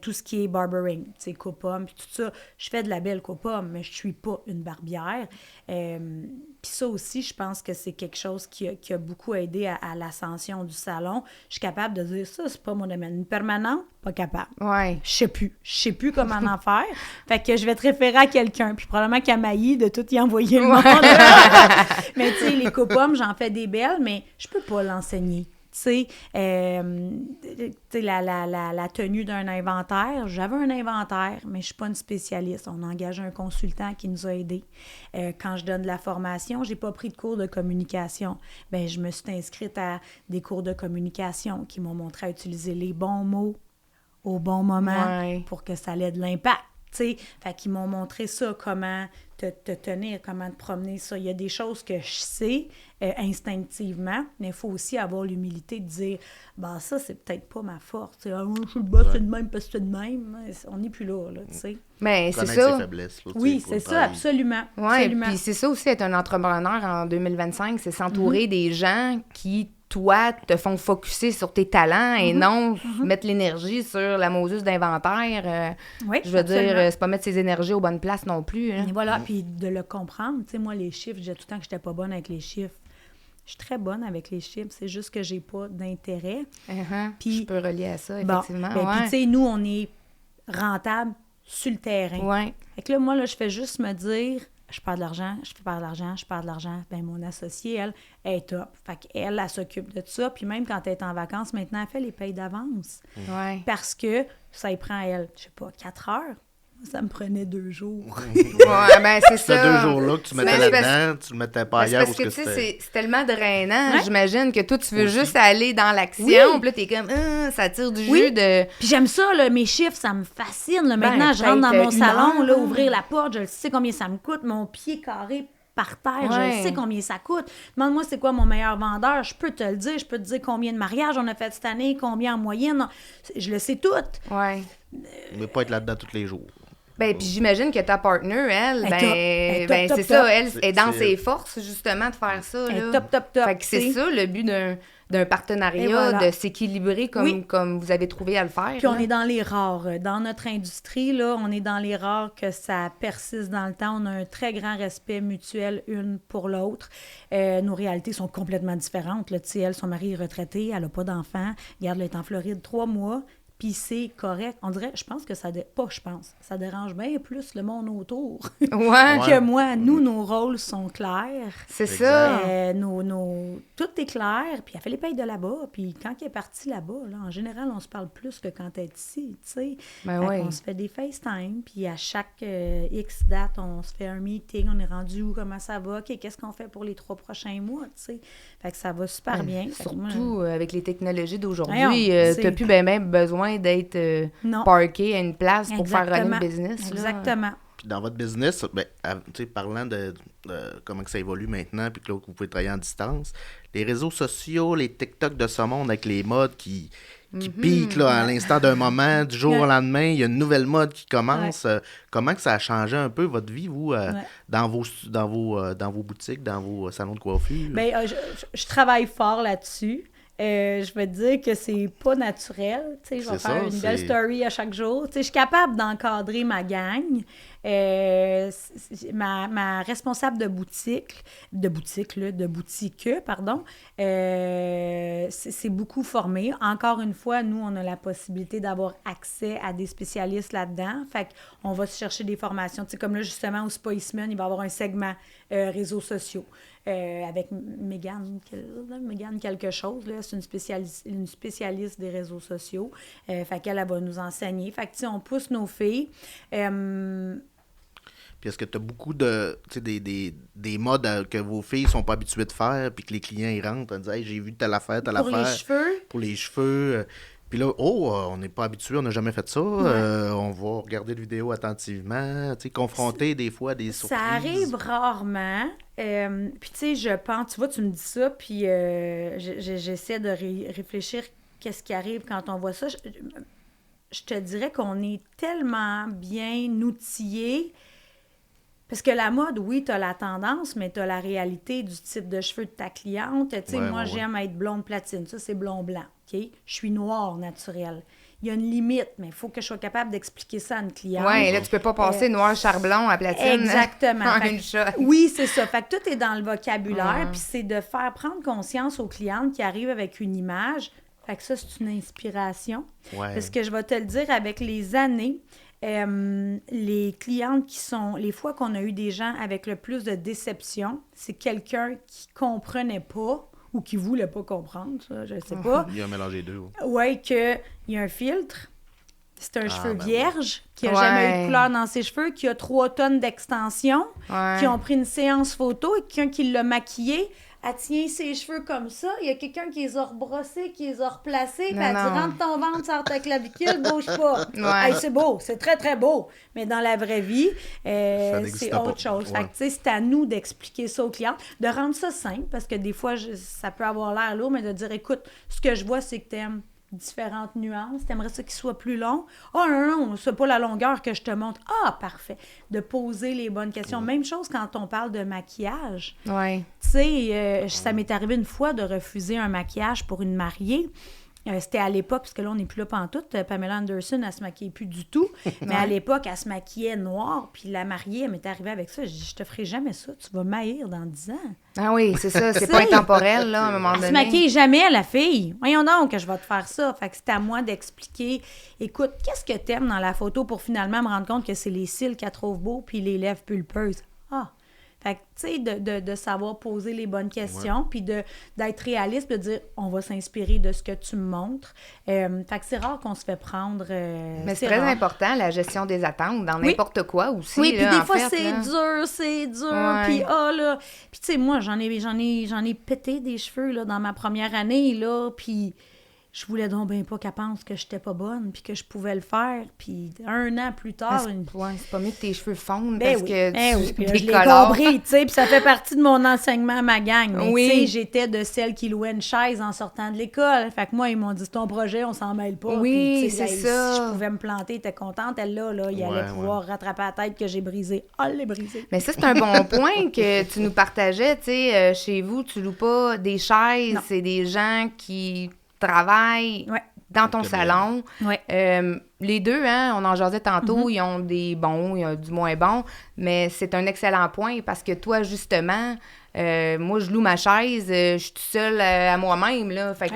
tout ce qui est barbering, tu sais, coupe-pomme, puis tout ça, je fais de la belle coupe-pomme, mais je suis pas une barbière. Puis ça aussi, je pense que c'est quelque chose qui a beaucoup aidé à l'ascension du salon. Je suis capable de dire ça, c'est pas mon domaine. Une permanente, pas capable. Ouais. Je sais plus comment en faire. Fait que je vais te référer à quelqu'un, puis probablement qu'à Maï, de tout y envoyer le monde. Mais tu sais, les coupe-pommes, j'en fais des belles, mais je peux pas l'enseigner. Tu sais, la tenue d'un inventaire, j'avais un inventaire, mais je suis pas une spécialiste. On a engagé un consultant qui nous a aidés. Quand je donne de la formation, j'ai pas pris de cours de communication. Bien, je me suis inscrite à des cours de communication qui m'ont montré à utiliser les bons mots au bon moment pour que ça ait de l'impact. T'sais, fait qu'ils m'ont montré ça, comment te tenir, comment te promener ça. Il y a des choses que je sais instinctivement, mais il faut aussi avoir l'humilité de dire ben ça, c'est peut-être pas ma force. Je suis le boss, c'est de même parce que c'est de même. On n'est plus là, tu sais. Mais c'est Connaître ça. ses faiblesses, là, Oui, c'est ça, absolument. Oui, puis c'est ça aussi, être un entrepreneur en 2025, c'est s'entourer des gens qui, toi, te font focusser sur tes talents et non mettre l'énergie sur la moseuse d'inventaire. Oui, je veux dire, c'est pas mettre ses énergies aux bonnes places non plus. Hein. Et voilà, puis de le comprendre. Tu sais, moi, les chiffres, je disais tout le temps que j'étais pas bonne avec les chiffres. Je suis très bonne avec les chiffres, c'est juste que j'ai pas d'intérêt. Puis je peux relier à ça, effectivement. Bon, puis tu sais, nous, on est rentable sur le terrain. Ouais. Fait que là, moi, là, je fais juste me dire, je perds de l'argent, je perds de l'argent, je perds de l'argent. Bien, mon associée, elle est top. Fait qu'elle, elle s'occupe de ça. Puis même quand elle est en vacances, maintenant, elle fait les payes d'avance. Ouais. Parce que ça y prend, elle, je sais pas, 4 heures. Ça me prenait 2 jours. Ouais, ben c'est ça. Ces 2 jours-là que tu mettais là-dedans, tu le mettais pas ailleurs. Parce que, tu sais, c'est tellement drainant. Ouais. J'imagine que toi, tu veux Aussi. juste aller dans l'action. Oui. Puis là, t'es comme, ça tire du Oui. jus de... Puis j'aime ça, là, mes chiffres, ça me fascine. Là. Maintenant, je rentre dans mon peut-être salon, une là, heure. ouvrir la porte, je sais combien ça me coûte. Mon pied carré par terre, Ouais. je sais combien ça coûte. Demande-moi c'est quoi mon meilleur vendeur, je peux te le dire. Je peux te dire combien de mariages on a fait cette année, combien en moyenne. Je le sais tout. Ouais. Mais pas être là-dedans tous les jours. Ben, puis j'imagine que ta partner, elle, Elle ben top, c'est top, ça, top. elle est dans C'est- ses forces, justement, de faire ça. Elle est Là. top. Fait que c'est tu sais. ça, le but d'un partenariat, Et voilà. de s'équilibrer comme, Oui. comme vous avez trouvé à le faire. Puis on là. est dans les rares. Dans notre industrie, là, on est dans les rares que ça persiste dans le temps. On a un très grand respect mutuel une pour l'autre. Nos réalités sont complètement différentes. Là. Tu sais, elle, son mari est retraité, elle n'a pas d'enfant. Regarde, elle est en Floride 3 mois. Puis c'est correct. On dirait, je pense que ça... ça dérange bien plus le monde autour Ouais, que moi. Nous, nos rôles sont clairs. c'est Exact. ça. Tout est clair, puis elle fait les payes de là-bas, puis quand elle est partie là-bas, là, en général, on se parle plus que quand elle est ici, tu sais. Ben Fait oui. qu'on se fait des FaceTime, puis à chaque X date, on se fait un meeting, on est rendu où, comment ça va, OK, qu'est-ce qu'on fait pour les 3 prochains mois, tu sais. Fait que ça va super bien. Fait que moi, Surtout avec les technologies d'aujourd'hui, Voyons, t'as c'est- plus ben besoin d'être non, parké à une place pour faire runner exactement. le business. là. Exactement. Puis dans votre business, ben, tu sais, parlant de comment que ça évolue maintenant, puis que là, vous pouvez travailler en distance, les réseaux sociaux, les TikTok de ce monde avec les modes qui qui pique là, à l'instant d'un moment, du jour au lendemain, il y a une nouvelle mode qui commence. Comment que ça a changé un peu votre vie, vous, dans vos boutiques, dans vos salons de coiffure? Bien, je travaille fort là-dessus. Je vais te dire que c'est pas naturel. Tu sais, je vais faire une belle story à chaque jour. Tu sais, je suis capable d'encadrer ma gang. Ma responsable de boutique, c'est beaucoup formé. Encore une fois, nous, on a la possibilité d'avoir accès à des spécialistes là-dedans. Fait qu'on va se chercher des formations. Tu sais, comme là, justement, au Spa Eastman, il va y avoir un segment réseaux sociaux. Avec Mégane quelque chose, là, c'est une spécialiste des réseaux sociaux. Fait qu'elle va nous enseigner. Fait que, tu sais, on pousse nos filles. Puis est-ce que tu as beaucoup de des modes que vos filles sont pas habituées de faire, puis que les clients ils rentrent en disant hey, j'ai vu telle affaire. Pour les cheveux? Pour les cheveux. Puis là, on n'est pas habitué, on n'a jamais fait ça. On va regarder la vidéo attentivement, confronter des fois des surprises. Ça arrive rarement. Puis tu sais, je pense, tu vois, tu me dis ça, puis j'essaie de réfléchir qu'est-ce qui arrive quand on voit ça. Je te dirais qu'on est tellement bien outillés. Parce que la mode, oui, tu as la tendance, mais tu as la réalité du type de cheveux de ta cliente. Tu sais, moi, j'aime être blonde platine. Ça, c'est blond-blanc. OK? Je suis noire naturelle. Il y a une limite, mais il faut que je sois capable d'expliquer ça à une cliente. Oui, là, tu peux pas passer noir charbon à platine. Exactement. En une shot. Oui, c'est ça. Fait que tout est dans le vocabulaire, puis c'est de faire prendre conscience aux clientes qui arrivent avec une image. Fait que ça, c'est une inspiration. Ouais. Parce que je vais te le dire, avec les années, les clientes les fois qu'on a eu des gens avec le plus de déception, c'est quelqu'un qui comprenait pas ou qui voulait pas comprendre, ça, je sais pas. Il a mélangé les deux. Oui, qu'il y a un filtre, c'est un cheveu vierge, qui n'a jamais eu de couleur dans ses cheveux, qui a 3 tonnes d'extension, qui ont pris une séance photo et quelqu'un qui l'a maquillé. Elle tient ses cheveux comme ça. Il y a quelqu'un qui les a rebrossés, qui les a replacés. Puis elle dit, rentre ton ventre sur ta clavicule, bouge pas. Hey, c'est beau, c'est très, très beau. Mais dans la vraie vie, c'est autre chose. Fait que, tu sais, c'est à nous d'expliquer ça aux clients, de rendre ça simple, parce que des fois, ça peut avoir l'air lourd, mais de dire, écoute, ce que je vois, c'est que t'aimes différentes nuances. T'aimerais ça qu'il soit plus long? Ah, non, c'est pas la longueur que je te montre. Ah, parfait. De poser les bonnes questions. Même chose quand on parle de maquillage. Oui. Tu sais, ça m'est arrivé une fois de refuser un maquillage pour une mariée. C'était à l'époque, parce que là, on n'est plus là pantoute. Pamela Anderson, elle se maquillait plus du tout. Mais à l'époque, elle se maquillait noire. Puis la mariée, elle m'est arrivée avec ça. Je dis, je te ferai jamais ça. Tu vas maïr dans 10 ans. Ah oui, c'est ça. C'est pas intemporel, là, à un moment donné. Elle se maquille jamais, la fille. Voyons donc que je vais te faire ça. Fait que c'est à moi d'expliquer. Écoute, qu'est-ce que t'aimes dans la photo pour finalement me rendre compte que c'est les cils qu'elle trouve beaux puis les lèvres pulpeuses? Ah! Fait que, tu sais, de savoir poser les bonnes questions, puis d'être réaliste, de dire, on va s'inspirer de ce que tu me montres. Fait que c'est rare qu'on se fait prendre... Mais c'est très important, la gestion des attentes, dans n'importe quoi aussi. Oui, puis là, des fois, fait, c'est dur, puis là... Puis, tu sais, moi, j'en ai pété des cheveux, là, dans ma première année, là, puis... Je voulais donc bien pas qu'elle pense que j'étais pas bonne, puis que je pouvais le faire. Puis 1 an plus tard... c'est pas mieux que tes cheveux fondent parce que tu puis je l'ai compris, tu sais, puis ça fait partie de mon enseignement à ma gang. Mais tu sais, j'étais de celle qui louait une chaise en sortant de l'école. Fait que moi, ils m'ont dit, c'est ton projet, on s'en mêle pas. Oui, puis, c'est ça. Si je pouvais me planter, t'es contente. Elle, là, il allait pouvoir rattraper la tête que j'ai brisée. Ah, elle l'est brisée. Mais ça, c'est un bon point que tu nous partageais. Tu sais, chez vous, tu loues pas des chaises, c'est des gens qui... travaillent dans ton salon. Les deux, hein, on en jasait tantôt, ils ont des bons, ils ont du moins bon, mais c'est un excellent point parce que toi, justement, moi, je loue ma chaise, je suis toute seule à moi-même, là, fait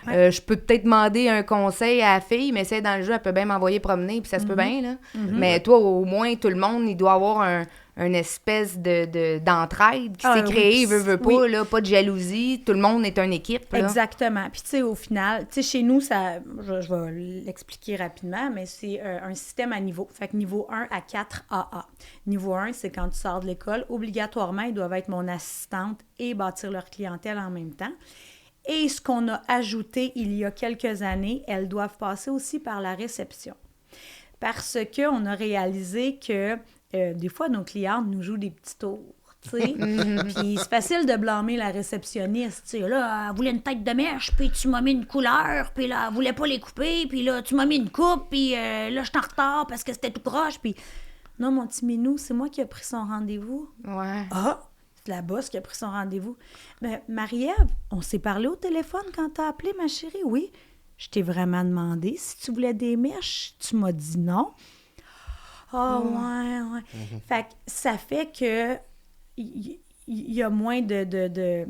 que je peux peut-être demander un conseil à la fille, mais c'est dans le jeu, elle peut bien m'envoyer promener, puis ça se peut bien, là. Mais toi, au moins, tout le monde, il doit avoir une espèce d'entraide qui s'est créée, veut pas, là, pas de jalousie, tout le monde est une équipe, là. Exactement. Puis, tu sais, au final, tu sais, chez nous, je vais l'expliquer rapidement, mais c'est un système à niveau. Fait que niveau 1 à 4 AA. Niveau 1, c'est quand tu sors de l'école, obligatoirement, ils doivent être mon assistante et bâtir leur clientèle en même temps. Et ce qu'on a ajouté il y a quelques années, elles doivent passer aussi par la réception. Parce qu'on a réalisé que des fois, nos clientes nous jouent des petits tours. tu sais. Puis c'est facile de blâmer la réceptionniste, tu sais. Là, elle voulait une tête de mèche, puis tu m'as mis une couleur, puis là, elle voulait pas les couper, puis là, tu m'as mis une coupe, puis là, je suis en retard parce que c'était tout croche, puis... Non, mon petit minou, c'est moi qui ai pris son rendez-vous. Ouais. Ah! C'est la boss qui a pris son rendez-vous. Mais Marie-Ève, on s'est parlé au téléphone quand t'as appelé, ma chérie? Oui. Je t'ai vraiment demandé si tu voulais des mèches. Tu m'as dit non. Ah, ouais. Fait que ça fait que il y a moins de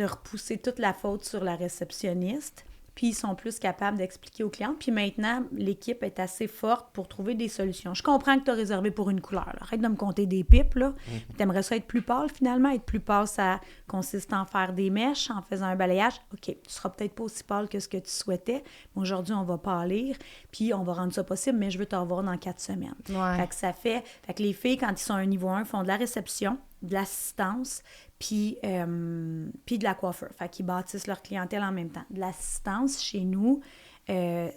repousser toute la faute sur la réceptionniste. Puis ils sont plus capables d'expliquer aux clients. Puis maintenant, l'équipe est assez forte pour trouver des solutions. Je comprends que tu as réservé pour une couleur. Là. Arrête de me compter des pipes, là. Tu aimerais ça être plus pâle, finalement. Être plus pâle, ça consiste en faire des mèches, en faisant un balayage. OK, tu seras peut-être pas aussi pâle que ce que tu souhaitais. Mais aujourd'hui, on va pâlir, puis on va rendre ça possible, mais je veux te revoir dans 4 semaines. Ouais. Fait que les filles, quand ils sont à un niveau 1, font de la réception, de l'assistance, puis de la coiffure. Fait qu'ils bâtissent leur clientèle en même temps. De l'assistance, chez nous,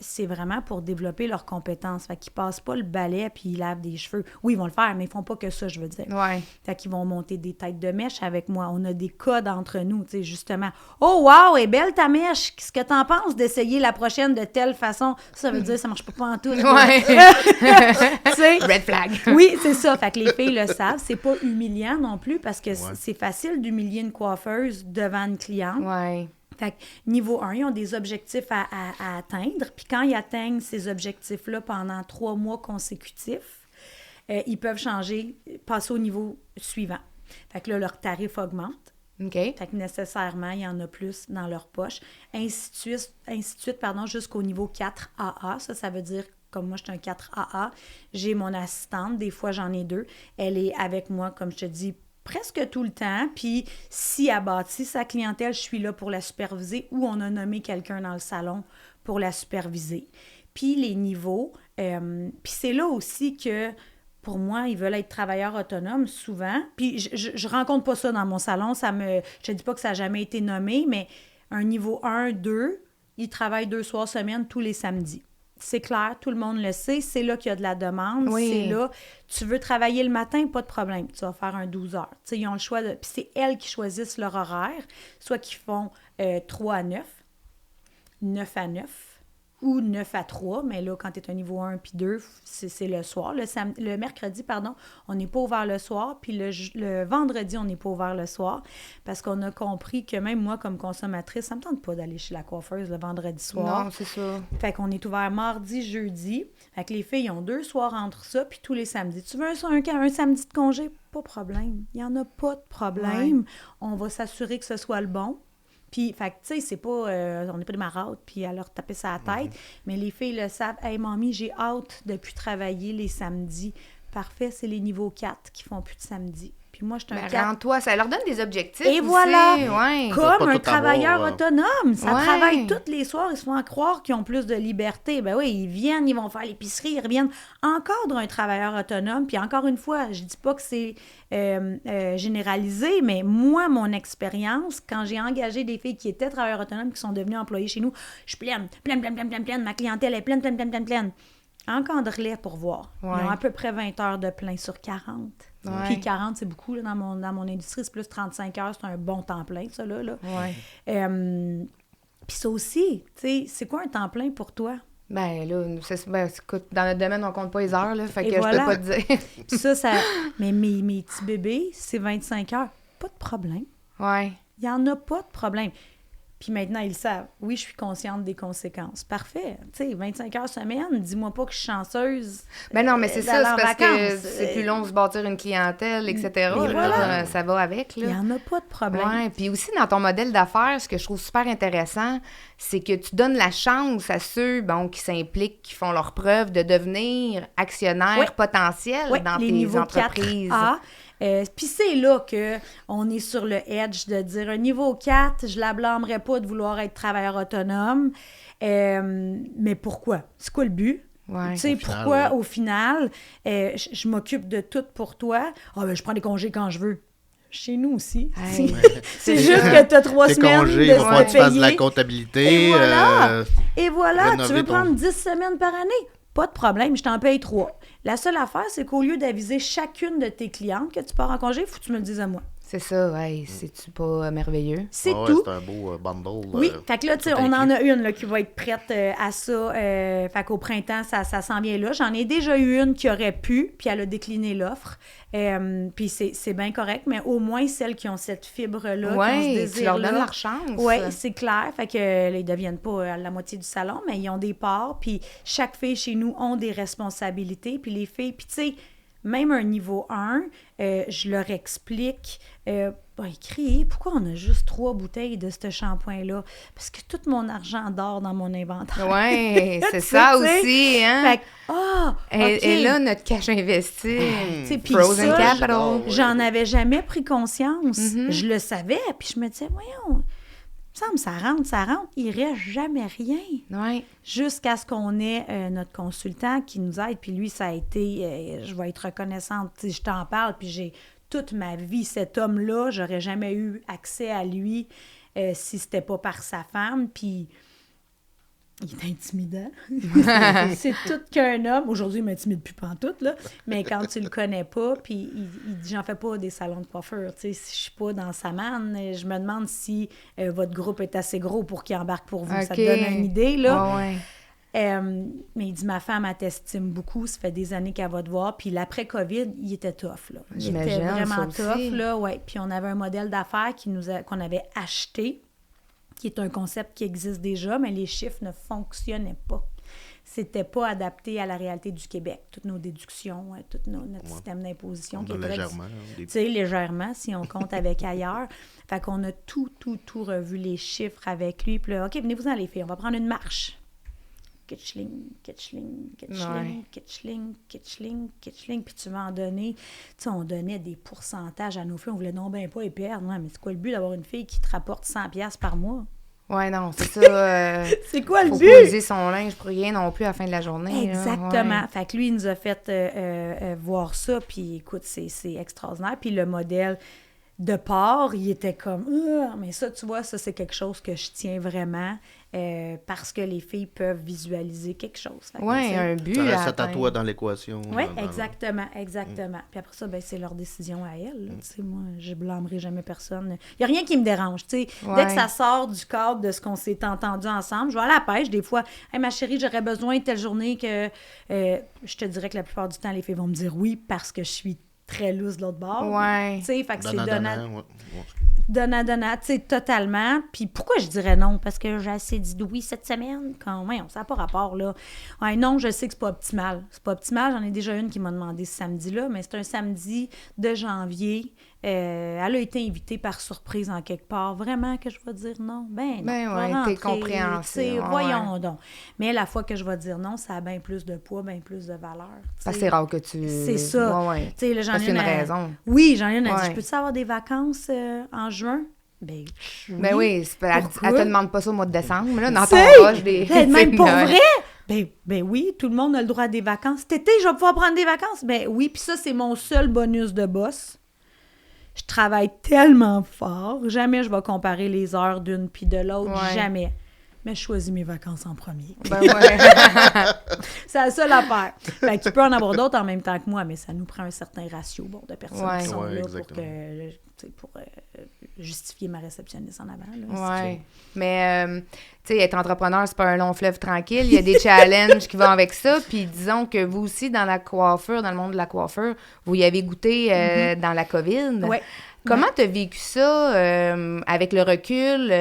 c'est vraiment pour développer leurs compétences. Fait qu'ils passent pas le balai puis ils lavent des cheveux. Oui, ils vont le faire, mais ils font pas que ça, je veux dire. Ouais. Fait qu'ils vont monter des têtes de mèche avec moi. On a des codes entre nous, tu sais, justement. « Oh, wow, elle est belle ta mèche! Qu'est-ce que t'en penses d'essayer la prochaine de telle façon? » Ça veut dire ça marche pas en tout. Ouais. Tu sais? Red flag. Oui, c'est ça. Fait que les filles le savent. C'est pas humiliant non plus parce que c'est facile d'humilier une coiffeuse devant une cliente. Ouais. Fait que niveau 1, ils ont des objectifs à atteindre. Puis quand ils atteignent ces objectifs-là pendant 3 mois consécutifs, ils peuvent passer au niveau suivant. Fait que là, leur tarif augmente. OK. Fait que nécessairement, il y en a plus dans leur poche. Ainsi de suite, jusqu'au niveau 4AA. Ça veut dire, comme moi, je suis un 4AA, j'ai mon assistante, des fois j'en ai 2. Elle est avec moi, comme je te dis, presque tout le temps. Puis si elle bâtit sa clientèle, je suis là pour la superviser ou on a nommé quelqu'un dans le salon pour la superviser. Puis les niveaux, puis c'est là aussi que... Pour moi, ils veulent être travailleurs autonomes souvent. Puis je rencontre pas ça dans mon salon. Je te dis pas que ça n'a jamais été nommé, mais un niveau 1, 2, ils travaillent 2 soirs semaine tous les samedis. C'est clair, tout le monde le sait. C'est là qu'il y a de la demande. Oui. C'est là. Tu veux travailler le matin, pas de problème. Tu vas faire un 12 heures. Tu sais, ils ont le choix de... Puis c'est elles qui choisissent leur horaire. Soit qu'ils font 3 à 9, 9 à 9, ou 9 à 3, mais là, quand tu es un niveau 1 puis 2, c'est le soir. Le mercredi, on n'est pas ouvert le soir, puis le vendredi, on n'est pas ouvert le soir, parce qu'on a compris que même moi, comme consommatrice, ça me tente pas d'aller chez la coiffeuse le vendredi soir. Non, c'est ça. Fait qu'on est ouvert mardi, jeudi. Fait que les filles ont 2 soirs entre ça, puis tous les samedis. Tu veux un samedi de congé? Pas de problème. Il n'y en a pas de problème. Ouais. On va s'assurer que ce soit le bon. Puis, fait que, tu sais, c'est pas... on n'est pas des maraudes, puis à leur taper ça à la tête. Mais les filles le savent. « Hey, mamie, j'ai hâte de plus travailler les samedis. » Parfait, c'est les niveaux 4 qui font plus de samedi. Puis moi, je suis un 4. Rends-toi, ça leur donne des objectifs Et aussi. voilà! Ouais. Comme un travailleur autonome. Ça ouais. travaille tous les soirs. Ils se font croire qu'ils ont plus de liberté. Ben oui, ils viennent, ils vont faire l'épicerie, ils reviennent. Encadre un travailleur autonome. Puis encore une fois, je dis pas que c'est généralisé, mais moi, mon expérience, quand j'ai engagé des filles qui étaient travailleurs autonomes, qui sont devenues employées chez nous, je suis pleine. Ma clientèle est pleine. Encadre-les pour voir. Ouais. Ils ont à peu près 20 heures de plein sur 40. Ouais. Puis 40, c'est beaucoup là, dans mon industrie. C'est plus 35 heures, c'est un bon temps plein, ça, là. Ouais. Puis ça aussi, tu sais, c'est quoi un temps plein pour toi? Ben là, écoute, dans notre domaine, on compte pas les heures, là, fait que voilà. Je peux pas te dire. Puis ça... Mais mes petits bébés, c'est 25 heures. Pas de problème. Ouais. Il y en a pas de problème. Puis maintenant, ils le savent. Oui, je suis consciente des conséquences. Parfait. Tu sais, 25 heures semaine, dis-moi pas que je suis chanceuse. Ben non, mais c'est ça, c'est parce que c'est plus long de se bâtir une clientèle, etc. Voilà. Là, ça va avec, là. Il n'y en a pas de problème. Ouais. Puis aussi, dans ton modèle d'affaires, ce que je trouve super intéressant, c'est que tu donnes la chance à ceux, qui s'impliquent, qui font leur preuve de devenir actionnaires potentiels dans tes entreprises. 4A. Puis c'est là qu'on est sur le edge de dire un niveau 4, je la blâmerais pas de vouloir être travailleur autonome. Mais pourquoi? C'est quoi le but? Ouais. Tu sais, pourquoi, au final, je m'occupe de tout pour toi? Je prends des congés quand je veux. Chez nous aussi. Hey. C'est juste que tu as 3 semaines congés, de il va falloir que tu fasses de la payer. comptabilité. Et voilà, tu veux prendre 10 semaines par année? Pas de problème, je t'en paye 3. La seule affaire, c'est qu'au lieu d'aviser chacune de tes clientes que tu pars en congé, il faut que tu me le dises à moi. C'est ça, ouais. C'est-tu pas merveilleux? C'est ouais, tout. C'est un beau bundle. Oui, fait que là, tu sais, on en inclus. a une là, qui va être prête à ça. Fait qu'au printemps, ça s'en vient là. J'en ai déjà eu une qui aurait pu, puis elle a décliné l'offre. Puis c'est bien correct, mais au moins celles qui ont cette fibre-là, qui ont ce Oui, tu leur désir-là. donnes leur chance. Oui, c'est clair. Fait que là, ils ne deviennent pas la moitié du salon, mais ils ont des parts. Puis chaque fille chez nous ont des responsabilités. Puis les filles, puis tu sais, même un niveau 1, je leur explique, écrit, pourquoi on a juste 3 bouteilles de ce shampoing-là? Parce que tout mon argent dort dans mon inventaire. Oui, c'est ça aussi, hein? Fait que, Et là, notre cash investi, puis Frozen ça, Capital. j'en avais jamais pris conscience. Mm-hmm. Je le savais, puis je me disais, voyons, il me semble, ça rentre, il reste jamais rien. Oui. Jusqu'à ce qu'on ait notre consultant qui nous aide. Puis lui, ça a été, je vais être reconnaissante, je t'en parle, puis j'ai toute ma vie, cet homme-là, j'aurais jamais eu accès à lui si c'était pas par sa femme. Puis il est intimidant. C'est tout qu'un homme. Aujourd'hui, il m'intimide plus pantoute, là. Mais quand tu le connais pas, puis il dit, j'en fais pas des salons de coiffure. Tu sais, si je suis pas dans sa manne, je me demande si votre groupe est assez gros pour qu'il embarque pour vous. Okay. Ça te donne une idée, là. Ouais. Mais il dit, ma femme, elle t'estime beaucoup. Ça fait des années qu'elle va te voir. Puis l'après-COVID, il était tough, là. Il était J'imagine, vraiment ça aussi. tough, là. Ouais. Puis on avait un modèle d'affaires qu'on avait acheté, qui est un concept qui existe déjà, mais les chiffres ne fonctionnaient pas. C'était pas adapté à la réalité du Québec. Toutes nos déductions, notre système d'imposition. Qui est légèrement. Tu sais, légèrement, si on compte avec ailleurs. Fait qu'on a tout revu, les chiffres avec lui. Puis là, OK, venez-vous-en les filles, on va prendre une marche. Kitchling. Puis tu vas en donner. Tu sais, on donnait des pourcentages à nos filles. On voulait non ben pas les perdre. Ouais, mais c'est quoi le but d'avoir une fille qui te rapporte 100$ par mois? Ouais, non, c'est ça. C'est quoi le faut but? Faut pas user son linge pour rien non plus à la fin de la journée. Exactement. Là. Fait que lui, il nous a fait voir ça. Puis écoute, c'est extraordinaire. Puis le modèle de part, il était comme mais ça, tu vois, ça, c'est quelque chose que je tiens vraiment parce que les filles peuvent visualiser quelque chose. Oui, un but. Ça reste à toi dans l'équation. Oui, exactement. Puis après ça, ben, c'est leur décision à elles. Tu sais, moi, je blâmerai jamais personne. Il n'y a rien qui me dérange. Tu sais. Dès que ça sort du cadre de ce qu'on s'est entendu ensemble, je vais à la pêche. Des fois, hey, ma chérie, j'aurais besoin telle journée que... je te dirais que la plupart du temps, les filles vont me dire oui parce que je suis très loose de l'autre bord. Ouais. Tu sais, fait que c'est donnant. Donnant, tu sais, totalement. Puis pourquoi je dirais non? Parce que j'ai assez dit oui cette semaine. Quand même, ça n'a pas rapport, là. Ouais, non, je sais que c'est pas optimal. C'est pas optimal. J'en ai déjà une qui m'a demandé ce samedi-là, mais c'est un samedi de janvier. Elle a été invitée par surprise en quelque part. Vraiment que je vais dire non? Ben non. T'es compréhensible. Voyons donc. Mais la fois que je vais dire non, ça a bien plus de poids, bien plus de valeur. Parce que c'est rare que tu... C'est ça. Ouais. Tu sais, là, j'en ai une raison. Oui, j'en ai une. Elle dit, je peux-tu avoir des vacances en juin? Ben oui. Elle te demande pas ça au mois de décembre. Là, dans ton rush des... Même pour vrai? Ben oui, tout le monde a le droit à des vacances. Cet été, je vais pouvoir prendre des vacances. Ben oui, puis ça, c'est mon seul bonus de boss. Je travaille tellement fort. Jamais je vais comparer les heures d'une puis de l'autre. Ouais. Jamais. Mais je choisis mes vacances en premier. Ben ouais. C'est la seule affaire. Fait qu'il peut en avoir d'autres en même temps que moi, mais ça nous prend un certain ratio de personnes qui sont là pour justifier ma réceptionniste en avant. Oui. Mais, tu sais, être entrepreneur, c'est pas un long fleuve tranquille. Il y a des challenges qui vont avec ça. Puis disons que vous aussi, dans la coiffure, dans le monde de la coiffure, vous y avez goûté dans la COVID. Oui. Comment tu as vécu ça avec le recul?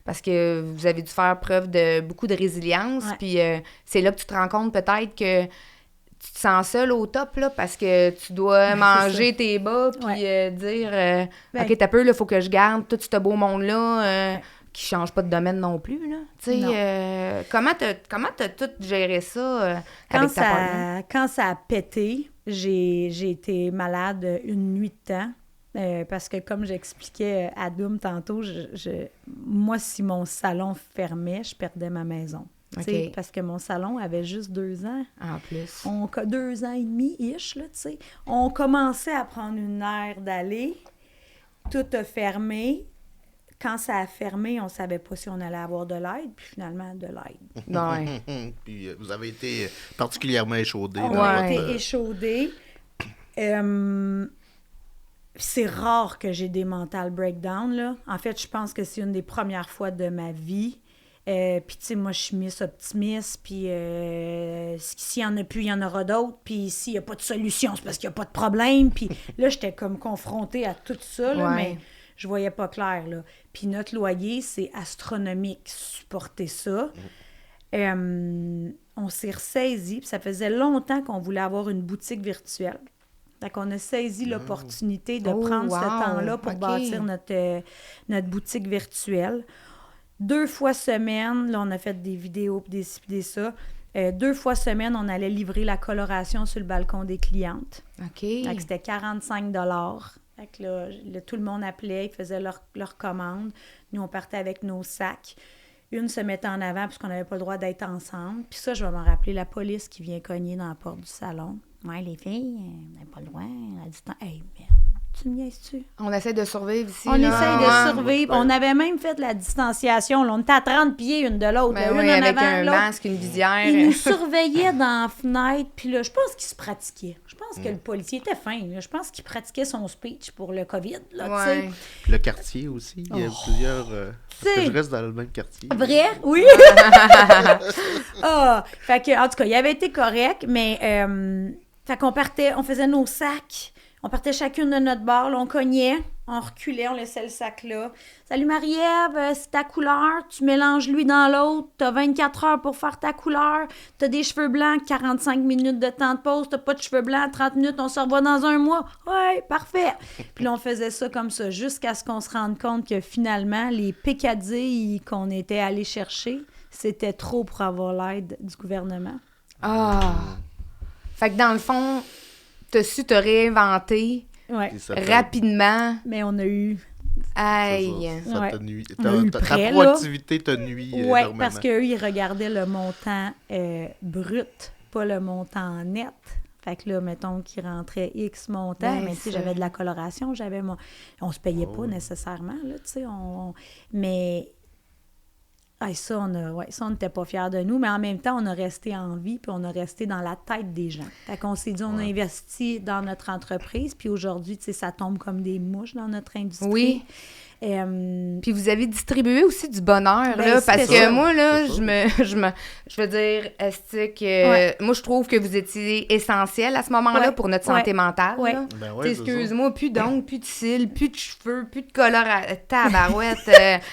Parce que vous avez dû faire preuve de beaucoup de résilience. Puis c'est là que tu te rends compte peut-être que tu te sens seule au top, là, parce que tu dois manger tes bas puis dire OK, t'as peu, il faut que je garde tout ce beau monde-là qui change pas de domaine non plus. Là. Comment t'as tout géré ça avec ta partenaire? Quand ça a pété, j'ai été malade une nuit de temps. Parce que comme j'expliquais à Doom tantôt, moi, si mon salon fermait, je perdais ma maison. Okay. Parce que mon salon avait juste 2 ans. En plus. 2 ans et demi-ish, là, tu sais. On commençait à prendre une aire d'aller. Tout a fermé. quand ça a fermé, on ne savait pas si on allait avoir de l'aide, puis finalement, de l'aide. Ouais. Puis vous avez été particulièrement échaudés. On a été échaudés. C'est rare que j'ai des mental breakdowns, là. En fait, je pense que c'est une des premières fois de ma vie. Puis, tu sais, moi, je suis Miss Optimiste, puis s'il y en a plus, il y en aura d'autres, puis s'il n'y a pas de solution, c'est parce qu'il n'y a pas de problème. Puis là, j'étais comme confrontée à tout ça, là, mais je voyais pas clair, là. Puis notre loyer, c'est astronomique, supporter ça. On s'est ressaisi, puis ça faisait longtemps qu'on voulait avoir une boutique virtuelle. Fait qu'on a saisi l'opportunité de prendre ce temps-là pour bâtir notre boutique virtuelle. 2 fois semaine, là, on a fait des vidéos puis des ci puis des ça. 2 fois semaine, on allait livrer la coloration sur le balcon des clientes. OK. Fait que c'était 45 $. Fait que là, tout le monde appelait, ils faisaient leur commande. Nous, on partait avec nos sacs. Une se mettait en avant parce qu'on n'avait pas le droit d'être ensemble. Puis ça, je vais m'en rappeler, la police qui vient cogner dans la porte du salon. « Ouais, les filles, on n'est pas loin, à distance. » Hey, merde, tu me niaises-tu? On essaie de survivre ici. On là. essaye de survivre. On avait même fait la distanciation. Là, on était à 30 pieds une de l'autre. Ben une oui, en avec avant, un l'autre. masque, une visière. Il nous surveillait dans la fenêtre. Puis là, je pense qu'il se pratiquait. Je pense que le policier était fin. Là. Je pense qu'il pratiquait son speech pour le COVID. Là, Ouais. Le quartier aussi. Il y a plusieurs... parce que je reste dans le même quartier. Vrai? Oui! Fait que, en tout cas, il avait été correct, mais... fait qu'on partait, on faisait nos sacs. On partait chacune de notre bord. Là, on cognait, on reculait, on laissait le sac là. « Salut Marie-Ève, c'est ta couleur. Tu mélanges lui dans l'autre. T'as 24 heures pour faire ta couleur. T'as des cheveux blancs, 45 minutes de temps de pause. T'as pas de cheveux blancs, 30 minutes. On se revoit dans un mois. Ouais, parfait. » Puis là, on faisait ça comme ça jusqu'à ce qu'on se rende compte que finalement, les pécadilles qu'on était allés chercher, c'était trop pour avoir l'aide du gouvernement. Ah! Fait que dans le fond, t'as su te réinventer rapidement. Mais on a eu... Aïe! Ça t'a nuit. On a eu le Ta prêt, proactivité t'a nuit énormément. Oui, parce qu'eux, ils regardaient le montant brut, pas le montant net. Fait que là, mettons qu'il rentrait X montant, mais tu sais, j'avais de la coloration, on se payait pas nécessairement, là, tu sais, mais... ça, on n'était pas fiers de nous, mais en même temps, on a resté en vie, puis on a resté dans la tête des gens. Fait qu'on s'est dit, on a investi dans notre entreprise, puis aujourd'hui, tu sais, ça tombe comme des mouches dans notre industrie. Oui. Puis vous avez distribué aussi du bonheur, là, parce que moi, là, je veux dire, moi, je trouve que vous étiez essentiel à ce moment-là pour notre santé mentale. Là. Ben excuse-moi, plus d'ongles, plus de cils, plus de cheveux, plus de color à tabarouette.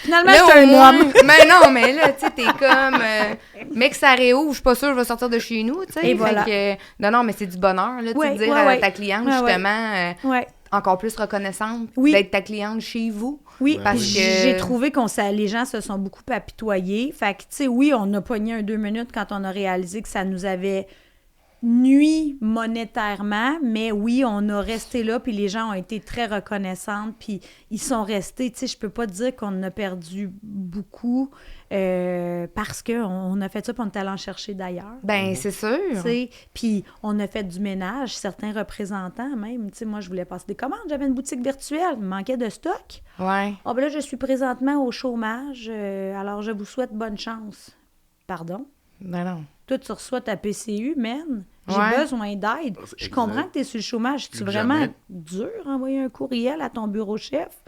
Finalement, là, c'est un homme. Mais non, mais là, tu sais, t'es comme, mec, ça réouvre, je suis pas sûre que je vais sortir de chez nous, tu sais. Et voilà. non, mais c'est du bonheur, là, de dire à ta cliente, justement, encore plus reconnaissante d'être ta cliente chez vous. Oui, parce que j'ai trouvé les gens se sont beaucoup apitoyés. Fait que, tu sais, oui, on a pogné un 2 minutes quand on a réalisé que ça nous avait nuit monétairement, mais oui, on a resté là, puis les gens ont été très reconnaissantes, puis ils sont restés, tu sais, je peux pas dire qu'on a perdu beaucoup, parce qu'on a fait ça, puis on est allé en chercher d'ailleurs. Ben, c'est sûr. Puis on a fait du ménage, certains représentants même, tu sais, moi, je voulais passer des commandes, j'avais une boutique virtuelle, il me manquait de stock. Ouais. Ah, ben là, je suis présentement au chômage, alors je vous souhaite bonne chance. Pardon? Ben non. Toi, tu reçois ta PCU, man. J'ai besoin d'aide. Je comprends que tu es sur le chômage. C'est vraiment dur d'envoyer un courriel à ton bureau chef.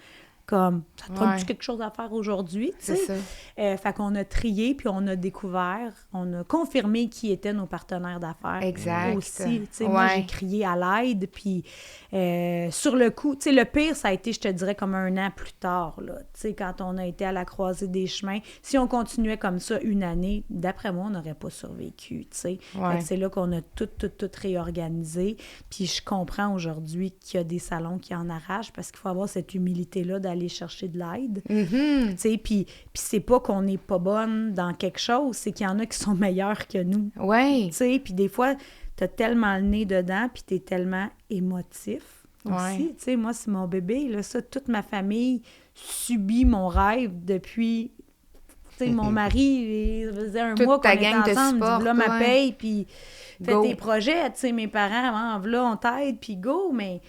Comme, ça te prend quelque chose à faire aujourd'hui, tu sais. C'est ça. Fait qu'on a trié, puis on a découvert, on a confirmé qui étaient nos partenaires d'affaires. Exact. Aussi, tu sais, moi, j'ai crié à l'aide, puis sur le coup, tu sais, le pire, ça a été, je te dirais, comme 1 an plus tard, là, tu sais, quand on a été à la croisée des chemins. Si on continuait comme ça 1 année, d'après moi, on n'aurait pas survécu, tu sais. Fait que c'est là qu'on a tout réorganisé, puis je comprends aujourd'hui qu'il y a des salons qui en arrachent, parce qu'il faut avoir cette humilité-là d'aller chercher de l'aide. Mm-hmm. Tu sais, puis c'est pas qu'on n'est pas bonne dans quelque chose, c'est qu'il y en a qui sont meilleurs que nous. Oui. Tu sais, puis des fois, t'as tellement le nez dedans, puis t'es tellement émotif aussi. Tu sais, moi, c'est mon bébé, là, ça, toute ma famille subit mon rêve depuis... Tu sais, mon mari, il faisait un mois qu'on était ensemble, il dit, là, ma paye, puis fais tes projets, tu sais, mes parents, là, on t'aide, puis go, mais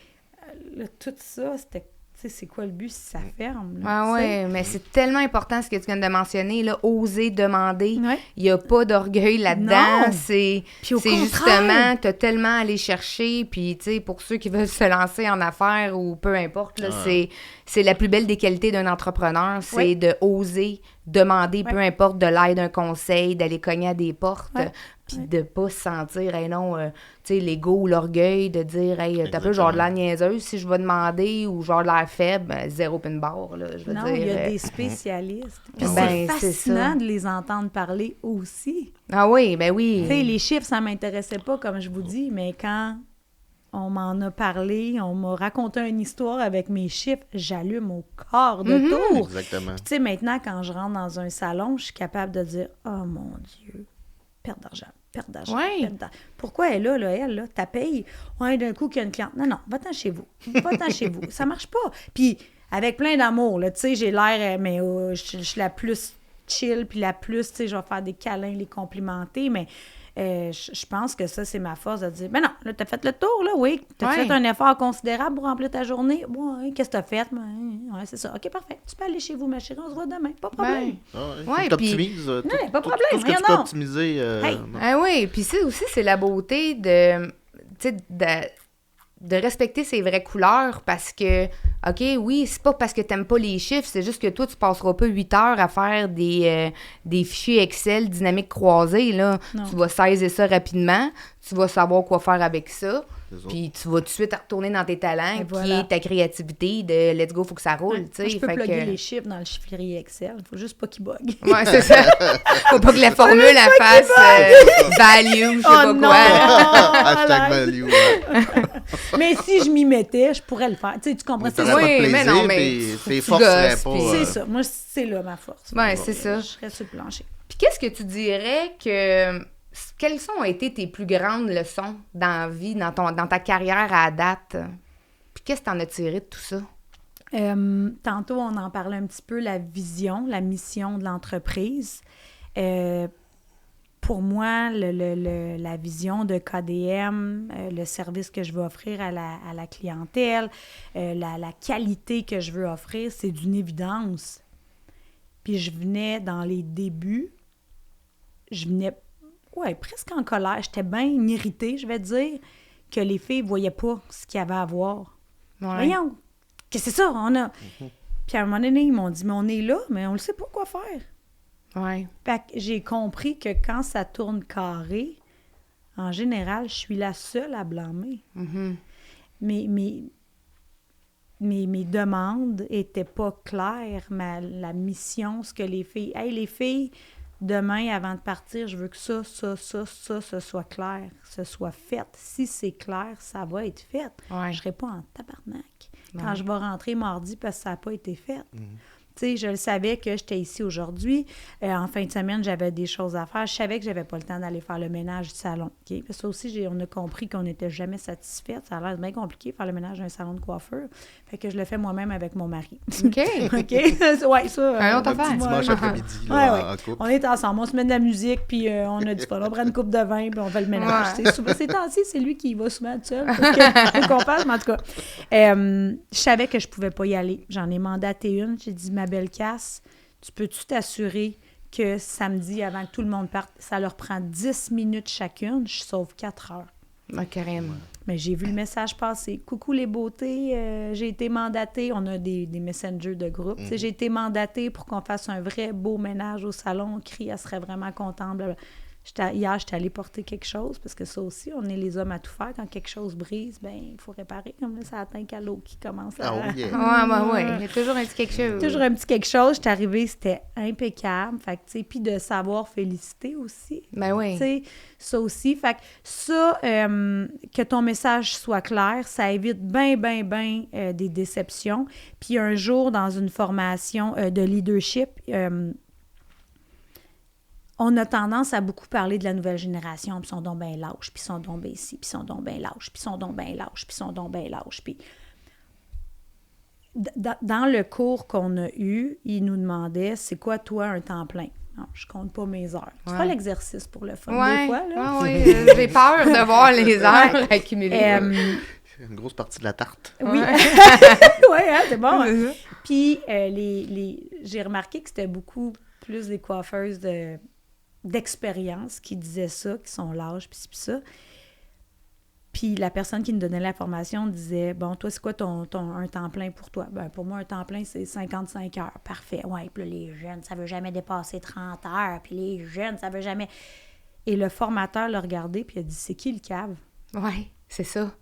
là, tout ça, c'était Tu sais, c'est quoi le but si ça ferme? Ah ouais, mais c'est tellement important ce que tu viens de mentionner, là, oser demander. Ouais. Il n'y a pas d'orgueil là-dedans. Non. C'est Puis au justement, tu as tellement à aller chercher. Puis, tu sais, pour ceux qui veulent se lancer en affaires ou peu importe, là, c'est la plus belle des qualités d'un entrepreneur, c'est de oser demander, peu importe, de l'aide, un conseil, d'aller cogner à des portes. Puis de pas se sentir, hey, non, tu sais, l'ego ou l'orgueil, de dire, hey, t'as peu genre de la niaiseuse si je vais demander ou genre de l'air faible, zéro pin barre, là, je veux dire. Non, il y a des spécialistes. Puis Ben, c'est c'est fascinant ça. de les entendre parler aussi. Ah oui, ben oui. Tu sais, les chiffres, ça m'intéressait pas, comme je vous dis, mais quand on m'en a parlé, on m'a raconté une histoire avec mes chiffres, j'allume au quart de tour. Exactement. Puis tu sais, maintenant, quand je rentre dans un salon, je suis capable de dire « Oh mon Dieu, perte d'argent. Perte d'argent. Ouais. Pourquoi elle est là, elle, t'as payé? Ouais, d'un coup, qu'il y a une cliente. Non, va-t'en chez vous. Va-t'en chez vous. Ça marche pas. Puis, avec plein d'amour, là, tu sais, j'ai l'air, mais je suis la plus chill, puis la plus, tu sais, je vais faire des câlins, les complimenter, mais je pense que ça, c'est ma force de dire, ben non, là, t'as fait le tour, là, oui. T'as fait un effort considérable pour remplir ta journée. Ouais, qu'est-ce que t'as fait? Ouais, c'est ça. OK, parfait. Tu peux aller chez vous, ma chérie, on se voit demain. Pas de problème. Ouais, T'optimises pas de problème, tout ce que tu peux optimiser. Ah oui, puis ça aussi, c'est la beauté de, tu sais, de respecter ses vraies couleurs parce que, OK, oui, c'est pas parce que t'aimes pas les chiffres, c'est juste que toi, tu passeras pas 8 heures à faire des fichiers Excel dynamiques croisés, là. Non. Tu vas saisir ça rapidement, tu vas savoir quoi faire avec ça, puis tu vas tout de suite retourner dans tes talents, Et qui voilà. est ta créativité de let's go, faut que ça roule, tu sais. Je peux Fait plugger que- les chiffres dans le chiffrier Excel. Il faut juste pas qu'ils bug. Ouais, c'est ça. Faut pas que la formule, elle fasse value, je sais pas non. quoi. là. Hashtag value. Mais si je m'y mettais, je pourrais le faire. Tu sais, tu comprends? Mais C'est t'aurais ça. pas de Oui, plaisir, mais non, mais tes faut que tu forces seraient gosses, pas... puis- C'est ça. Moi, c'est là ma force. Ouais, c'est ça. Je serais sur le plancher. Puis qu'est-ce que tu dirais que... Quelles ont été tes plus grandes leçons dans la vie, dans ta carrière à date? Puis qu'est-ce que t'en as tiré de tout ça? Tantôt, on en parlait un petit peu, la vision, la mission de l'entreprise. Pour moi, la vision de KDM, le service que je veux offrir à la clientèle, la qualité que je veux offrir, c'est d'une évidence. Puis je venais dans les débuts, presque en colère. J'étais bien irritée, je vais dire, que les filles ne voyaient pas ce qu'il y avait à voir. Ouais. Voyons, qu'est-ce que c'est ça? On a... Puis à un moment donné, ils m'ont dit, mais on est là, mais on ne sait pas quoi faire. Ouais. Fait que j'ai compris que quand ça tourne carré, en général, je suis la seule à blâmer. Mhm. Mes demandes n'étaient pas claires, la mission, ce que les filles... Hey, les filles, demain, avant de partir, je veux que ça, ce soit clair, ce soit fait. Si c'est clair, ça va être fait. Ouais. Je ne serai pas en tabarnak quand Ouais. je vais rentrer mardi parce que ça n'a pas été fait. Tu sais, je le savais que j'étais ici aujourd'hui. En fin de semaine, j'avais des choses à faire. Je savais que j'avais pas le temps d'aller faire le ménage du salon. OK? Parce que ça aussi, on a compris qu'on n'était jamais satisfait. Ça a l'air bien compliqué de faire le ménage d'un salon de coiffeur. Fait que je le fais moi-même avec mon mari. OK. OK? Ouais, ça. Un autre Un petit affaire. dimanche après-midi, Ouais, là, ouais. en couple. On est ensemble, on se met de la musique, puis on a du fun. On prend une coupe de vin, puis on fait le ménage. Ouais. C'est souvent, ces temps-ci, c'est lui qui y va souvent tout seul, parce que qu'on parle, mais en tout cas. Je savais que je pouvais pas y aller. J'en ai mandaté une. J'ai dit, ma belle Cass, tu peux-tu t'assurer que samedi, avant que tout le monde parte, ça leur prend 10 minutes chacune, je sauve 4 heures. Ah, carrément. Mais j'ai vu le message passer. Coucou les beautés, j'ai été mandatée. On a des messengers de groupe. Tu sais, j'ai été mandatée pour qu'on fasse un vrai beau ménage au salon. Crie, elle serait vraiment contente. Blablabla. Hier, j'étais allée porter quelque chose parce que ça aussi, on est les hommes à tout faire. Quand quelque chose brise, ben il faut réparer. Comme là, ça atteint qu'à l'eau qui commence à... Ah oui, yeah. Ouais. Il y a toujours un petit quelque chose. Toujours un petit quelque chose. J'étais arrivée, c'était impeccable. Fait que, tu sais, puis de savoir féliciter aussi. Ben oui. Tu sais, ça aussi. Fait que ça, que ton message soit clair, ça évite bien des déceptions. Puis un jour, dans une formation de leadership, on a tendance à beaucoup parler de la nouvelle génération, puis ils sont donc bien lâches, puis ils sont donc bien ci, puis ils sont donc bien lâches, puis ils sont donc bien lâches, puis ils sont donc bien lâches. Puis dans le cours qu'on a eu, ils nous demandaient, c'est quoi toi un temps plein? Non, je compte pas mes heures. Tu fais l'exercice pour le fun des fois, là. Ouais. J'ai peur de voir les heures accumulées. une grosse partie de la tarte. Oui. Ouais. Oui, hein, c'est bon. Hein? Puis, j'ai remarqué que c'était beaucoup plus des coiffeuses d'expérience qui disaient ça, qui sont lâches, puis ça. Puis la personne qui nous donnait l'information disait, bon, toi, c'est quoi un temps plein pour toi? Ben, pour moi, un temps plein, c'est 55 heures. Parfait. Ouais, puis là, les jeunes, ça veut jamais dépasser 30 heures. Puis les jeunes, ça veut jamais... Et le formateur l'a regardé, puis il a dit, c'est qui le cave? Oui, c'est ça.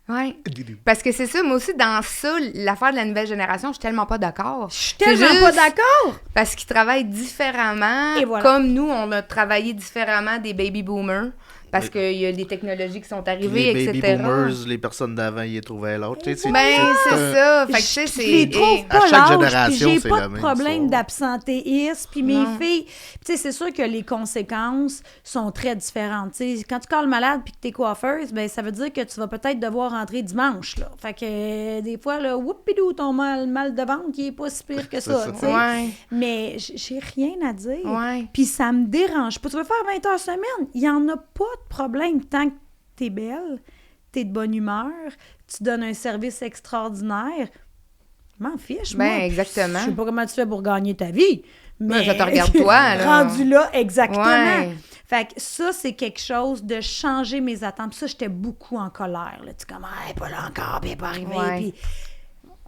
Oui. Parce que c'est ça, moi aussi, dans ça, l'affaire de la nouvelle génération, je suis tellement pas d'accord. Je suis tellement pas d'accord! Parce qu'ils travaillent différemment. Et voilà. Comme nous, on a travaillé différemment des baby boomers. Parce qu'il y a des technologies qui sont arrivées, les etc. baby boomers, les personnes d'avant, ils les trouvaient l'autre. Ben, c'est ça. Fait que, tu sais, Je les trouve à pas chaque lâches, puis génération, j'ai c'est pas la de même problème histoire. d'absentéisme, puis mes filles... Tu sais, c'est sûr que les conséquences sont très différentes. Tu sais, quand tu colles malade puis que t'es coiffeuse, ben ça veut dire que tu vas peut-être devoir rentrer dimanche, là. Fait que des fois, là, whoopidou, ton mal de ventre qui est pas si pire que ça, tu sais. Ouais. Mais j'ai rien à dire. Ouais. Puis ça me dérange pas. Tu veux faire 20 heures semaine, il y en a pas de problème tant que t'es belle, t'es de bonne humeur, tu donnes un service extraordinaire. Je m'en fiche, Ben, moi. exactement. Je sais pas comment tu fais pour gagner ta vie, mais... Ben, ça te regarde toi, là. Rendu là, exactement. Ouais. Fait que ça, c'est quelque chose de changer mes attentes. Puis ça, j'étais beaucoup en colère, là. Tu sais, comme, hey, pas là encore, puis elle est pas arrivée. Ouais. Puis,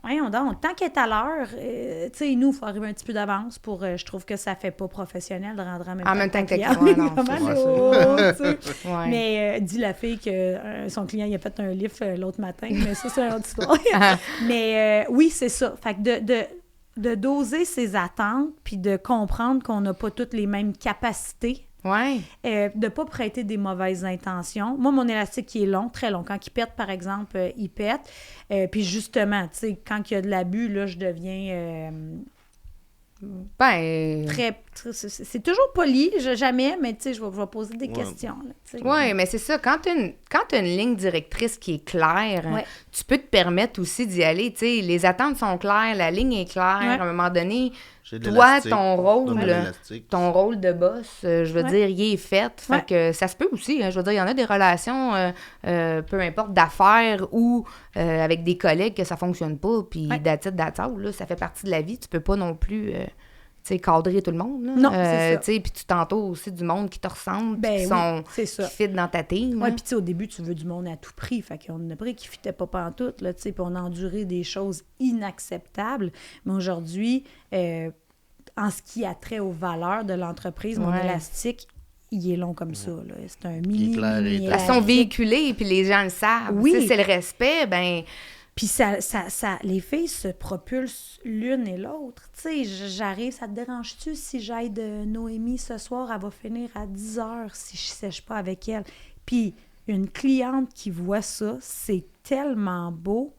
voyons donc, tant qu'elle est à l'heure, tu sais, nous, il faut arriver un petit peu d'avance pour... je trouve que ça fait pas professionnel de rentrer en même temps que que client. ouais, non, Comme, c'est allô, tu sais. Ouais. Mais dit la fille que son client, il a fait un lift l'autre matin, mais ça, c'est une autre histoire. Mais oui, c'est ça. Fait que de doser ses attentes, puis de comprendre qu'on n'a pas toutes les mêmes capacités, Ouais. de ne pas prêter des mauvaises intentions. Moi, mon élastique, il est long, très long. Quand il pète, par exemple, il pète. Puis justement, tu sais, quand il y a de l'abus, là, je deviens... Ben. c'est toujours poli, jamais, mais tu sais, je vais poser des questions. Là, tu sais. Oui, mais c'est ça. Quand tu as une ligne directrice qui est claire, Ouais. tu peux te permettre aussi d'y aller. Tu sais, les attentes sont claires, la ligne est claire. Ouais. À un moment donné, J'ai de toi, l'élastique. ton rôle, Donne-moi de l'élastique. ton rôle de boss, je veux Ouais. dire, il est fait. Fait Ouais. que ça se peut aussi. Hein, je veux dire, il y en a des relations, peu importe, d'affaires ou avec des collègues que ça fonctionne pas. Puis, Ouais. that's it, that's all, là, ça fait partie de la vie. Tu peux pas non plus... tu sais, cadrer tout le monde. Là. Non, c'est ça. Tu sais, puis tu t'entoures aussi du monde qui te ressemble, Ben qui oui, c'est ça. fit dans ta team. Oui, hein. puis tu sais, au début, tu veux du monde à tout prix. Fait qu'on en a pris qui ne fitaient pas pantoute, là, tu sais, puis on a enduré des choses inacceptables. Mais aujourd'hui, en ce qui a trait aux valeurs de l'entreprise, mon Ouais. élastique, il est long comme ça, là. C'est un Il est clair, il est mini clair. Elles sont élastique. véhiculées, puis les gens le savent. Oui. Tu sais, c'est le respect, ben Puis les filles se propulsent l'une et l'autre. Tu sais, j'arrive, ça te dérange-tu si j'aide Noémie ce soir? Elle va finir à 10 heures si je ne sèche pas avec elle. Puis une cliente qui voit ça, c'est tellement beau.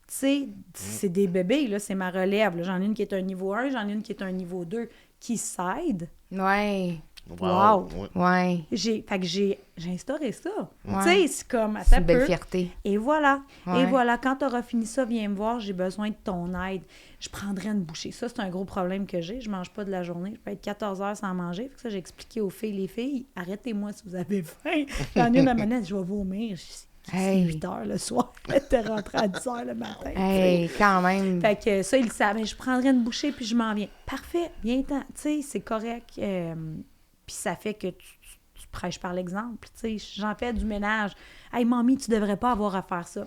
Tu sais, c'est des bébés, là, c'est ma relève. Là. J'en ai une qui est un niveau 1, j'en ai une qui est un niveau 2 qui s'aide. ouais, Wow. Ouais. ouais. Fait que j'ai instauré ça. Ouais. Tu sais, c'est comme... C'est ça une belle peut. fierté. Et voilà. Ouais. Et voilà, quand tu auras fini ça, viens me voir, j'ai besoin de ton aide. Je prendrai une bouchée. Ça, c'est un gros problème que j'ai. Je mange pas de la journée. Je peux être 14 heures sans manger. Fait que ça, j'ai expliqué aux filles. Les filles, arrêtez-moi si vous avez faim. J'en ai une à manette, je vais vomir. C'est Hey. 8 heures le soir. T'es rentrée à 10 heures le matin. Hey, quand même. Fait que ça, ils le savent. Je prendrai une bouchée puis je m'en viens. Parfait, viens-t'en. Tu sais, c'est correct. Puis ça fait que tu prêches par l'exemple. Tu sais, j'en fais du ménage. Hey, mamie, tu devrais pas avoir à faire ça.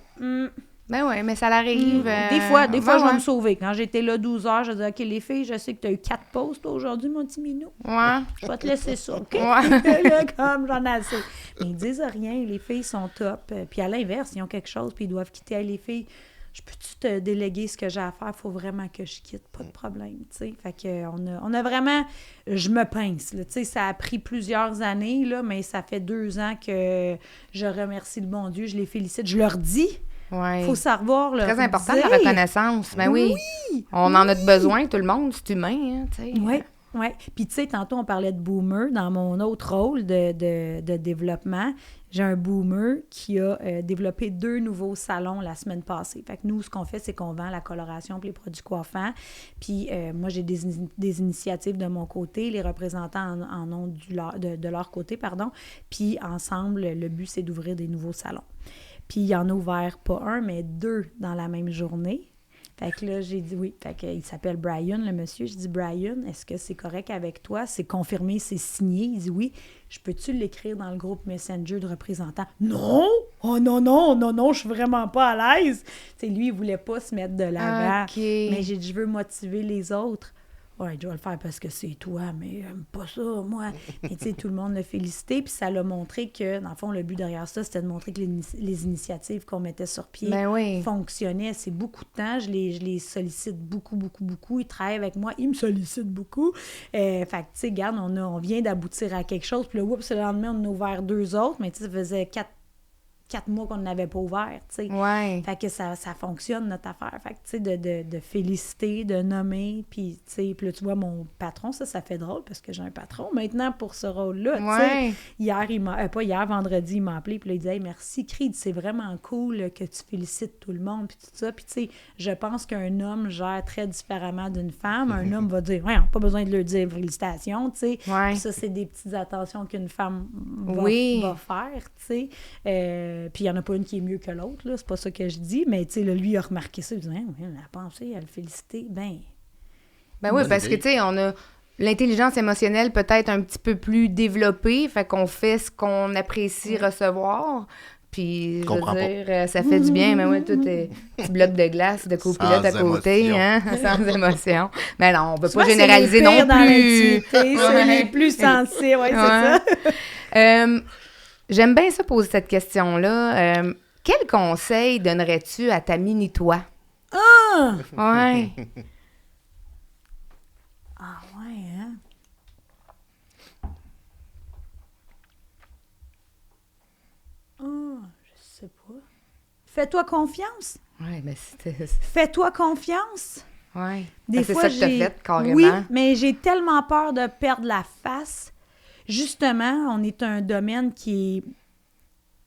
Ben ouais, mais ça l'arrive. Des fois, je vais ouais. me sauver. Quand j'étais là 12 heures, je disais, OK, les filles, je sais que tu as eu 4 pauses toi, aujourd'hui, mon petit minou. Ouais. Je vais te laisser ça, OK? Ouais. Là, comme j'en ai assez. Mais ils disent rien. Les filles sont top. Puis à l'inverse, ils ont quelque chose, puis ils doivent quitter. Hey, les filles, je peux-tu te déléguer ce que j'ai à faire? Il faut vraiment que je quitte. Pas de problème, tu sais. Fait que on a vraiment... Je me pince, là. Tu sais, ça a pris plusieurs années, là, mais ça fait 2 ans que je remercie le bon Dieu. Je les félicite. Je leur dis... Ouais. Il faut savoir le Très important, dire. la reconnaissance. Ben oui. On en a besoin, tout le monde, c'est humain, hein, tu sais. Oui, oui. Puis, tu sais, tantôt, on parlait de boomer. Dans mon autre rôle de développement, j'ai un boomer qui a développé 2 nouveaux salons la semaine passée. Fait que nous, ce qu'on fait, c'est qu'on vend la coloration et les produits coiffants. Puis, moi, j'ai des initiatives de mon côté. Les représentants en ont de leur côté, pardon. Puis, ensemble, le but, c'est d'ouvrir des nouveaux salons. Puis il en a ouvert pas un, mais 2 dans la même journée. Fait que là, j'ai dit oui. Fait qu'il s'appelle Brian, le monsieur. Je dis, Brian, est-ce que c'est correct avec toi? C'est confirmé, c'est signé. Il dit oui. Je peux-tu l'écrire dans le groupe Messenger de représentants? Non! Oh non, je suis vraiment pas à l'aise. T'sais, lui, il voulait pas se mettre de l'avant. Okay. Mais j'ai dit, je veux motiver les autres. Ouais, je dois le faire parce que c'est toi, mais j'aime pas ça, moi. Mais tu sais, tout le monde l'a félicité, puis ça l'a montré que, dans le fond, le but derrière ça, c'était de montrer que les initiatives qu'on mettait sur pied fonctionnaient. C'est beaucoup de temps. Je les sollicite beaucoup. Ils travaillent avec moi. Ils me sollicitent beaucoup. Fait que, tu sais, regarde, on vient d'aboutir à quelque chose. Puis là, oups, le lendemain, on a ouvert 2 autres. Mais tu sais, ça faisait 4 mois qu'on n'avait pas ouvert, tu sais. Ouais. Fait que ça fonctionne, notre affaire. Fait que, tu sais, de féliciter, de nommer, puis, tu sais, puis là, tu vois, mon patron, ça fait drôle, parce que j'ai un patron maintenant pour ce rôle-là, tu sais. Hier, vendredi, il m'a appelé, puis là, il disait « Hey, merci, Creed, c'est vraiment cool que tu félicites tout le monde, puis tout ça. » Puis, tu sais, je pense qu'un homme gère très différemment d'une femme. Un homme va dire « Ouais, on n'a pas besoin de lui dire félicitations, tu sais. » Puis ça, c'est des petites attentions qu'une femme va faire, tu sais. Puis il n'y en a pas une qui est mieux que l'autre, là, c'est pas ça que je dis, mais tu sais, lui, il a remarqué ça, il dit « Elle a pensé à le féliciter, ben oui, parce que tu sais, on a l'intelligence émotionnelle peut-être un petit peu plus développée, fait qu'on fait ce qu'on apprécie recevoir, puis je veux dire, ça fait du bien, mais ouais, tout est petit bloc de glace de copilote à côté, hein, sans émotion. Mais non, on peut pas généraliser non plus. C'est les plus sensibles, c'est ça. J'aime bien ça poser cette question-là. Quel conseil donnerais-tu à ta mini-toi? Ah! Ouais. Ah ouais, hein? Ah, je sais pas. Fais-toi confiance. Ouais, mais c'était... Fais-toi confiance. Ouais. Des c'est fois, ça que t'as fait, carrément. Oui, mais j'ai tellement peur de perdre la face. Justement, on est un domaine qui est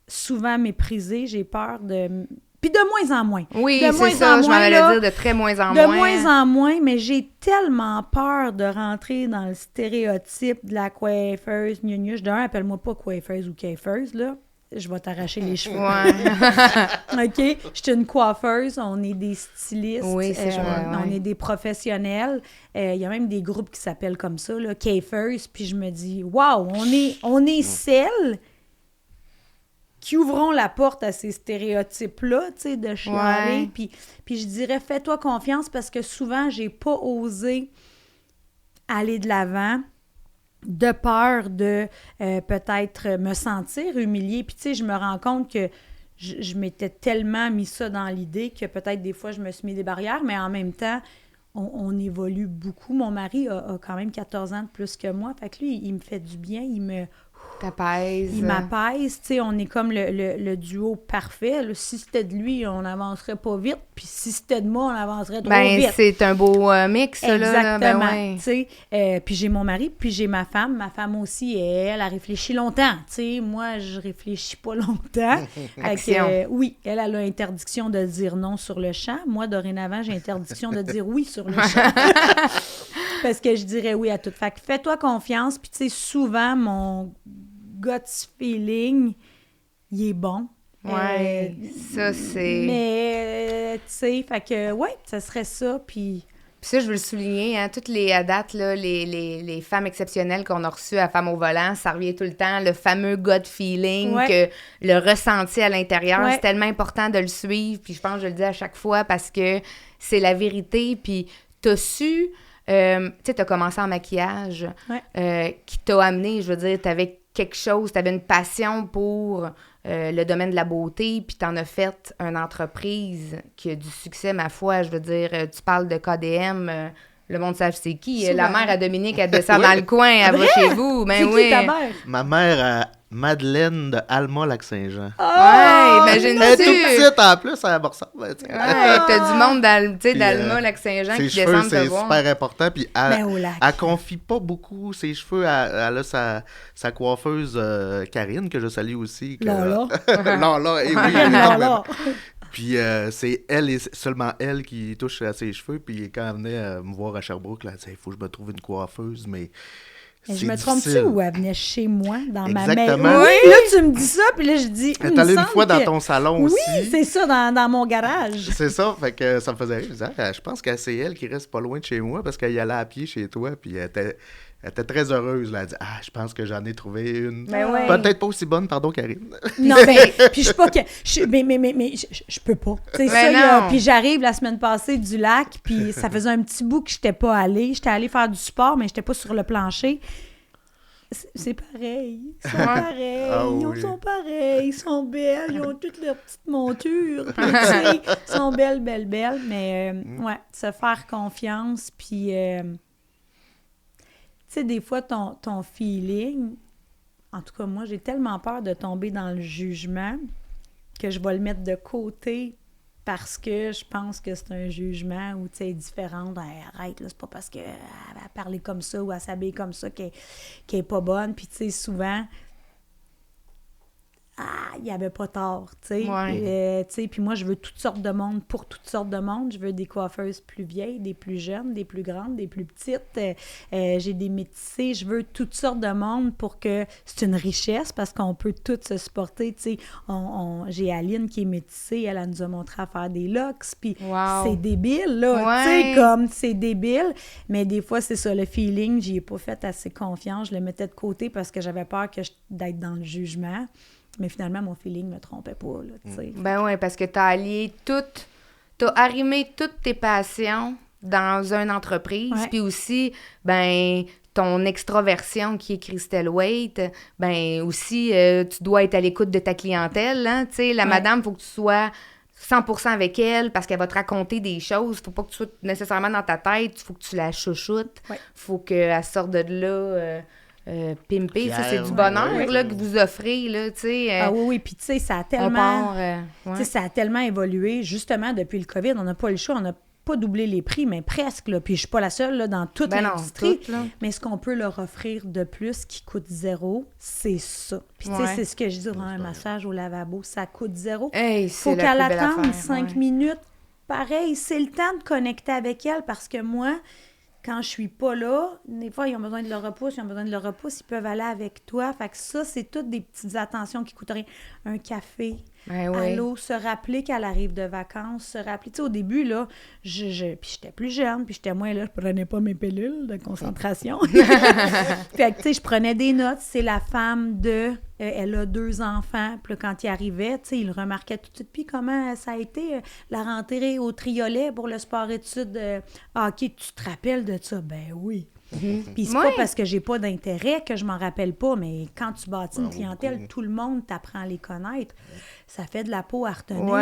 souvent méprisé. J'ai peur de... Puis de moins en moins. Oui, c'est ça, je m'en allais dire de très moins en moins. De moins en moins, mais j'ai tellement peur de rentrer dans le stéréotype de la coiffeuse. D'un, appelle-moi pas coiffeuse ou coiffeuse, là. Je vais t'arracher les cheveux. Ouais. OK? Je suis une coiffeuse, on est des stylistes, oui, c'est on est des professionnels. Il y a même des groupes qui s'appellent comme ça, là, coiffeuses. Puis je me dis, waouh, on est celles qui ouvront la porte à ces stéréotypes-là, tu sais, de chialer. Puis je dirais, fais-toi confiance parce que souvent, j'ai pas osé aller de l'avant de peur de peut-être me sentir humiliée. Puis, tu sais, je me rends compte que je m'étais tellement mis ça dans l'idée que peut-être des fois, je me suis mis des barrières, mais en même temps, on évolue beaucoup. Mon mari a quand même 14 ans de plus que moi. Fait que lui, il me fait du bien, il m'apaise, tu sais, on est comme le duo parfait. Là, si c'était de lui, on n'avancerait pas vite, puis si c'était de moi, on avancerait trop vite. C'est un beau mix, ça, exactement, là. Ben, tu sais. Puis j'ai mon mari, puis j'ai ma femme. Ma femme aussi, elle a réfléchi longtemps, tu sais. Moi, je réfléchis pas longtemps. Action. Oui, elle a l'interdiction de dire non sur le champ. Moi, dorénavant, j'ai l'interdiction de dire oui sur le champ. Parce que je dirais oui à tout. Fait que fais-toi confiance, puis tu sais, souvent, mon gut feeling, il est bon. Ouais, ça, c'est... Mais, tu sais, fait que, ouais, ça serait ça, puis ça, je veux le souligner, hein, toutes les dates, là, les femmes exceptionnelles qu'on a reçues à Femmes au volant, ça revient tout le temps, le fameux gut feeling, que le ressenti à l'intérieur, c'est tellement important de le suivre, puis je pense que je le dis à chaque fois parce que c'est la vérité, puis t'as su... tu sais, t'as commencé en maquillage, qui t'a amené, je veux dire, t'avais quelque chose, t'avais une passion pour le domaine de la beauté, puis t'en as fait une entreprise qui a du succès, ma foi. Je veux dire, tu parles de KDM, le monde sait c'est qui. Souvent. La mère à Dominique, elle descend dans le coin, elle va chez vous. Ben c'est qui ta mère? Ma mère, Madeleine de Alma-Lac-Saint-Jean. Imagine-tu! Elle est toute petite en plus à Borsard. T'as du monde d'Alma-Lac-Saint-Jean qui descend te voir. C'est super important. Puis elle confie pas beaucoup ses cheveux. Elle a sa coiffeuse Karine, que je salue aussi. Lala. Lala, et oui. Lala. Puis c'est elle et seulement elle qui touche à ses cheveux. Puis quand elle venait me voir à Sherbrooke, elle disait, il faut que je me trouve une coiffeuse, mais... Mais je me trompe-tu ou elle venait chez moi, dans ma maison? Oui! Là, tu me dis ça, puis là, je dis... Elle est allée une fois dans ton salon aussi. Oui, c'est ça, dans mon garage. C'est ça, fait que ça me faisait rire. Je disais, je pense que c'est elle qui reste pas loin de chez moi parce qu'elle y allait à pied chez toi, puis elle était très heureuse. Là. Elle dit, je pense que j'en ai trouvé une. Peut-être pas aussi bonne, pardon, Karine. Non, mais puis je suis pas que... Mais je peux pas. C'est ça, puis j'arrive la semaine passée du lac, puis ça faisait un petit bout que j'étais pas allée. J'étais allée faire du sport, mais j'étais pas sur le plancher. C'est pareil. Ils sont pareils. Ils sont pareils. Ils sont belles. Ils ont toutes leurs petites montures. Ils sont belles. Mais, se faire confiance. Puis, tu sais, des fois, ton feeling... En tout cas, moi, j'ai tellement peur de tomber dans le jugement que je vais le mettre de côté parce que je pense que c'est un jugement où, tu sais, différente. Arrête, là, c'est pas parce qu'elle a parlé comme ça ou elle s'habille comme ça qu'elle est pas bonne. Puis, tu sais, souvent, il n'y avait pas tort, tu sais. Tu sais, puis moi, je veux toutes sortes de monde pour toutes sortes de monde. Je veux des coiffeuses plus vieilles, des plus jeunes, des plus grandes, des plus petites. J'ai des métissés. Je veux toutes sortes de monde pour que... C'est une richesse parce qu'on peut toutes se supporter, tu sais. J'ai Aline qui est métissée. Elle nous a montré à faire des locks. Puis c'est débile, là. Tu sais, comme c'est débile. Mais des fois, c'est ça, le feeling. J'y ai pas fait assez confiance. Je le mettais de côté parce que j'avais peur d'être dans le jugement. Mais finalement, mon feeling me trompait pas, là, tu sais. Ben oui, parce que t'as arrimé toutes tes passions dans une entreprise, puis aussi, ben, ton extraversion qui est Christelle Waite, ben aussi, tu dois être à l'écoute de ta clientèle, hein, tu sais, la madame, il faut que tu sois 100% avec elle parce qu'elle va te raconter des choses. Faut pas que tu sois nécessairement dans ta tête, il faut que tu la chouchoutes, faut qu'elle sorte de là... pimper, ça, c'est du bonheur là, que vous offrez, là, tu sais. Oui, puis tu sais, ça a tellement... ça a tellement évolué, justement, depuis le COVID. On n'a pas le choix, on n'a pas doublé les prix, mais presque, là. Puis je suis pas la seule, là, dans toute l'industrie. Mais ce qu'on peut leur offrir de plus qui coûte 0, c'est ça. Puis tu sais, c'est ce que je dis dans un massage au lavabo, ça coûte 0. Faut qu'elle attende 5 minutes. Pareil, c'est le temps de connecter avec elle parce que moi... Quand je suis pas là, des fois, ils ont besoin de leur repos. S'ils ont besoin de leur repos, ils peuvent aller avec toi. Fait que ça, c'est toutes des petites attentions qui coûtent rien. Un café, allô, se rappeler qu'elle arrive de vacances, se rappeler. Tu sais, au début, là, puis j'étais plus jeune, puis j'étais moins là, je prenais pas mes pilules de concentration. Fait que, tu sais, je prenais des notes. C'est la femme de... elle a 2 enfants. Puis là, quand il arrivait, tu sais, il remarquait tout de suite. Puis comment ça a été la rentrée au Triolet pour le sport-études hockey? Tu te rappelles de ça? Ben oui. Puis c'est pas parce que j'ai pas d'intérêt que je m'en rappelle pas, mais quand tu bâtis une clientèle, tout le monde t'apprend à les connaître. Ça fait de la peau à retenir.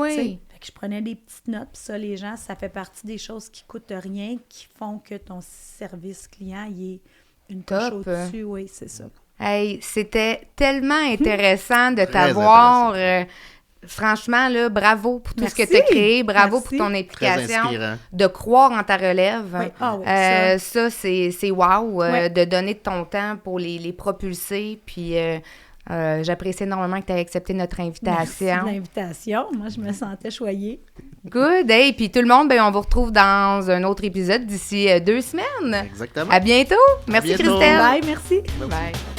Fait que je prenais des petites notes, puis ça, les gens, ça fait partie des choses qui coûtent rien, qui font que ton service client, il est une touche au-dessus. Oui, c'est ça. Hey, c'était tellement intéressant de t'avoir. Franchement, là, bravo pour tout ce que tu as créé. Bravo pour ton implication. De croire en ta relève. Ça, c'est wow. De donner de ton temps pour les propulser. Puis j'apprécie énormément que tu aies accepté notre invitation. Merci de l'invitation. Moi, je me sentais choyée. Good. Hey, puis tout le monde, on vous retrouve dans un autre épisode d'ici 2 semaines. Exactement. À bientôt. Merci, Christelle. Bye, merci. Bye.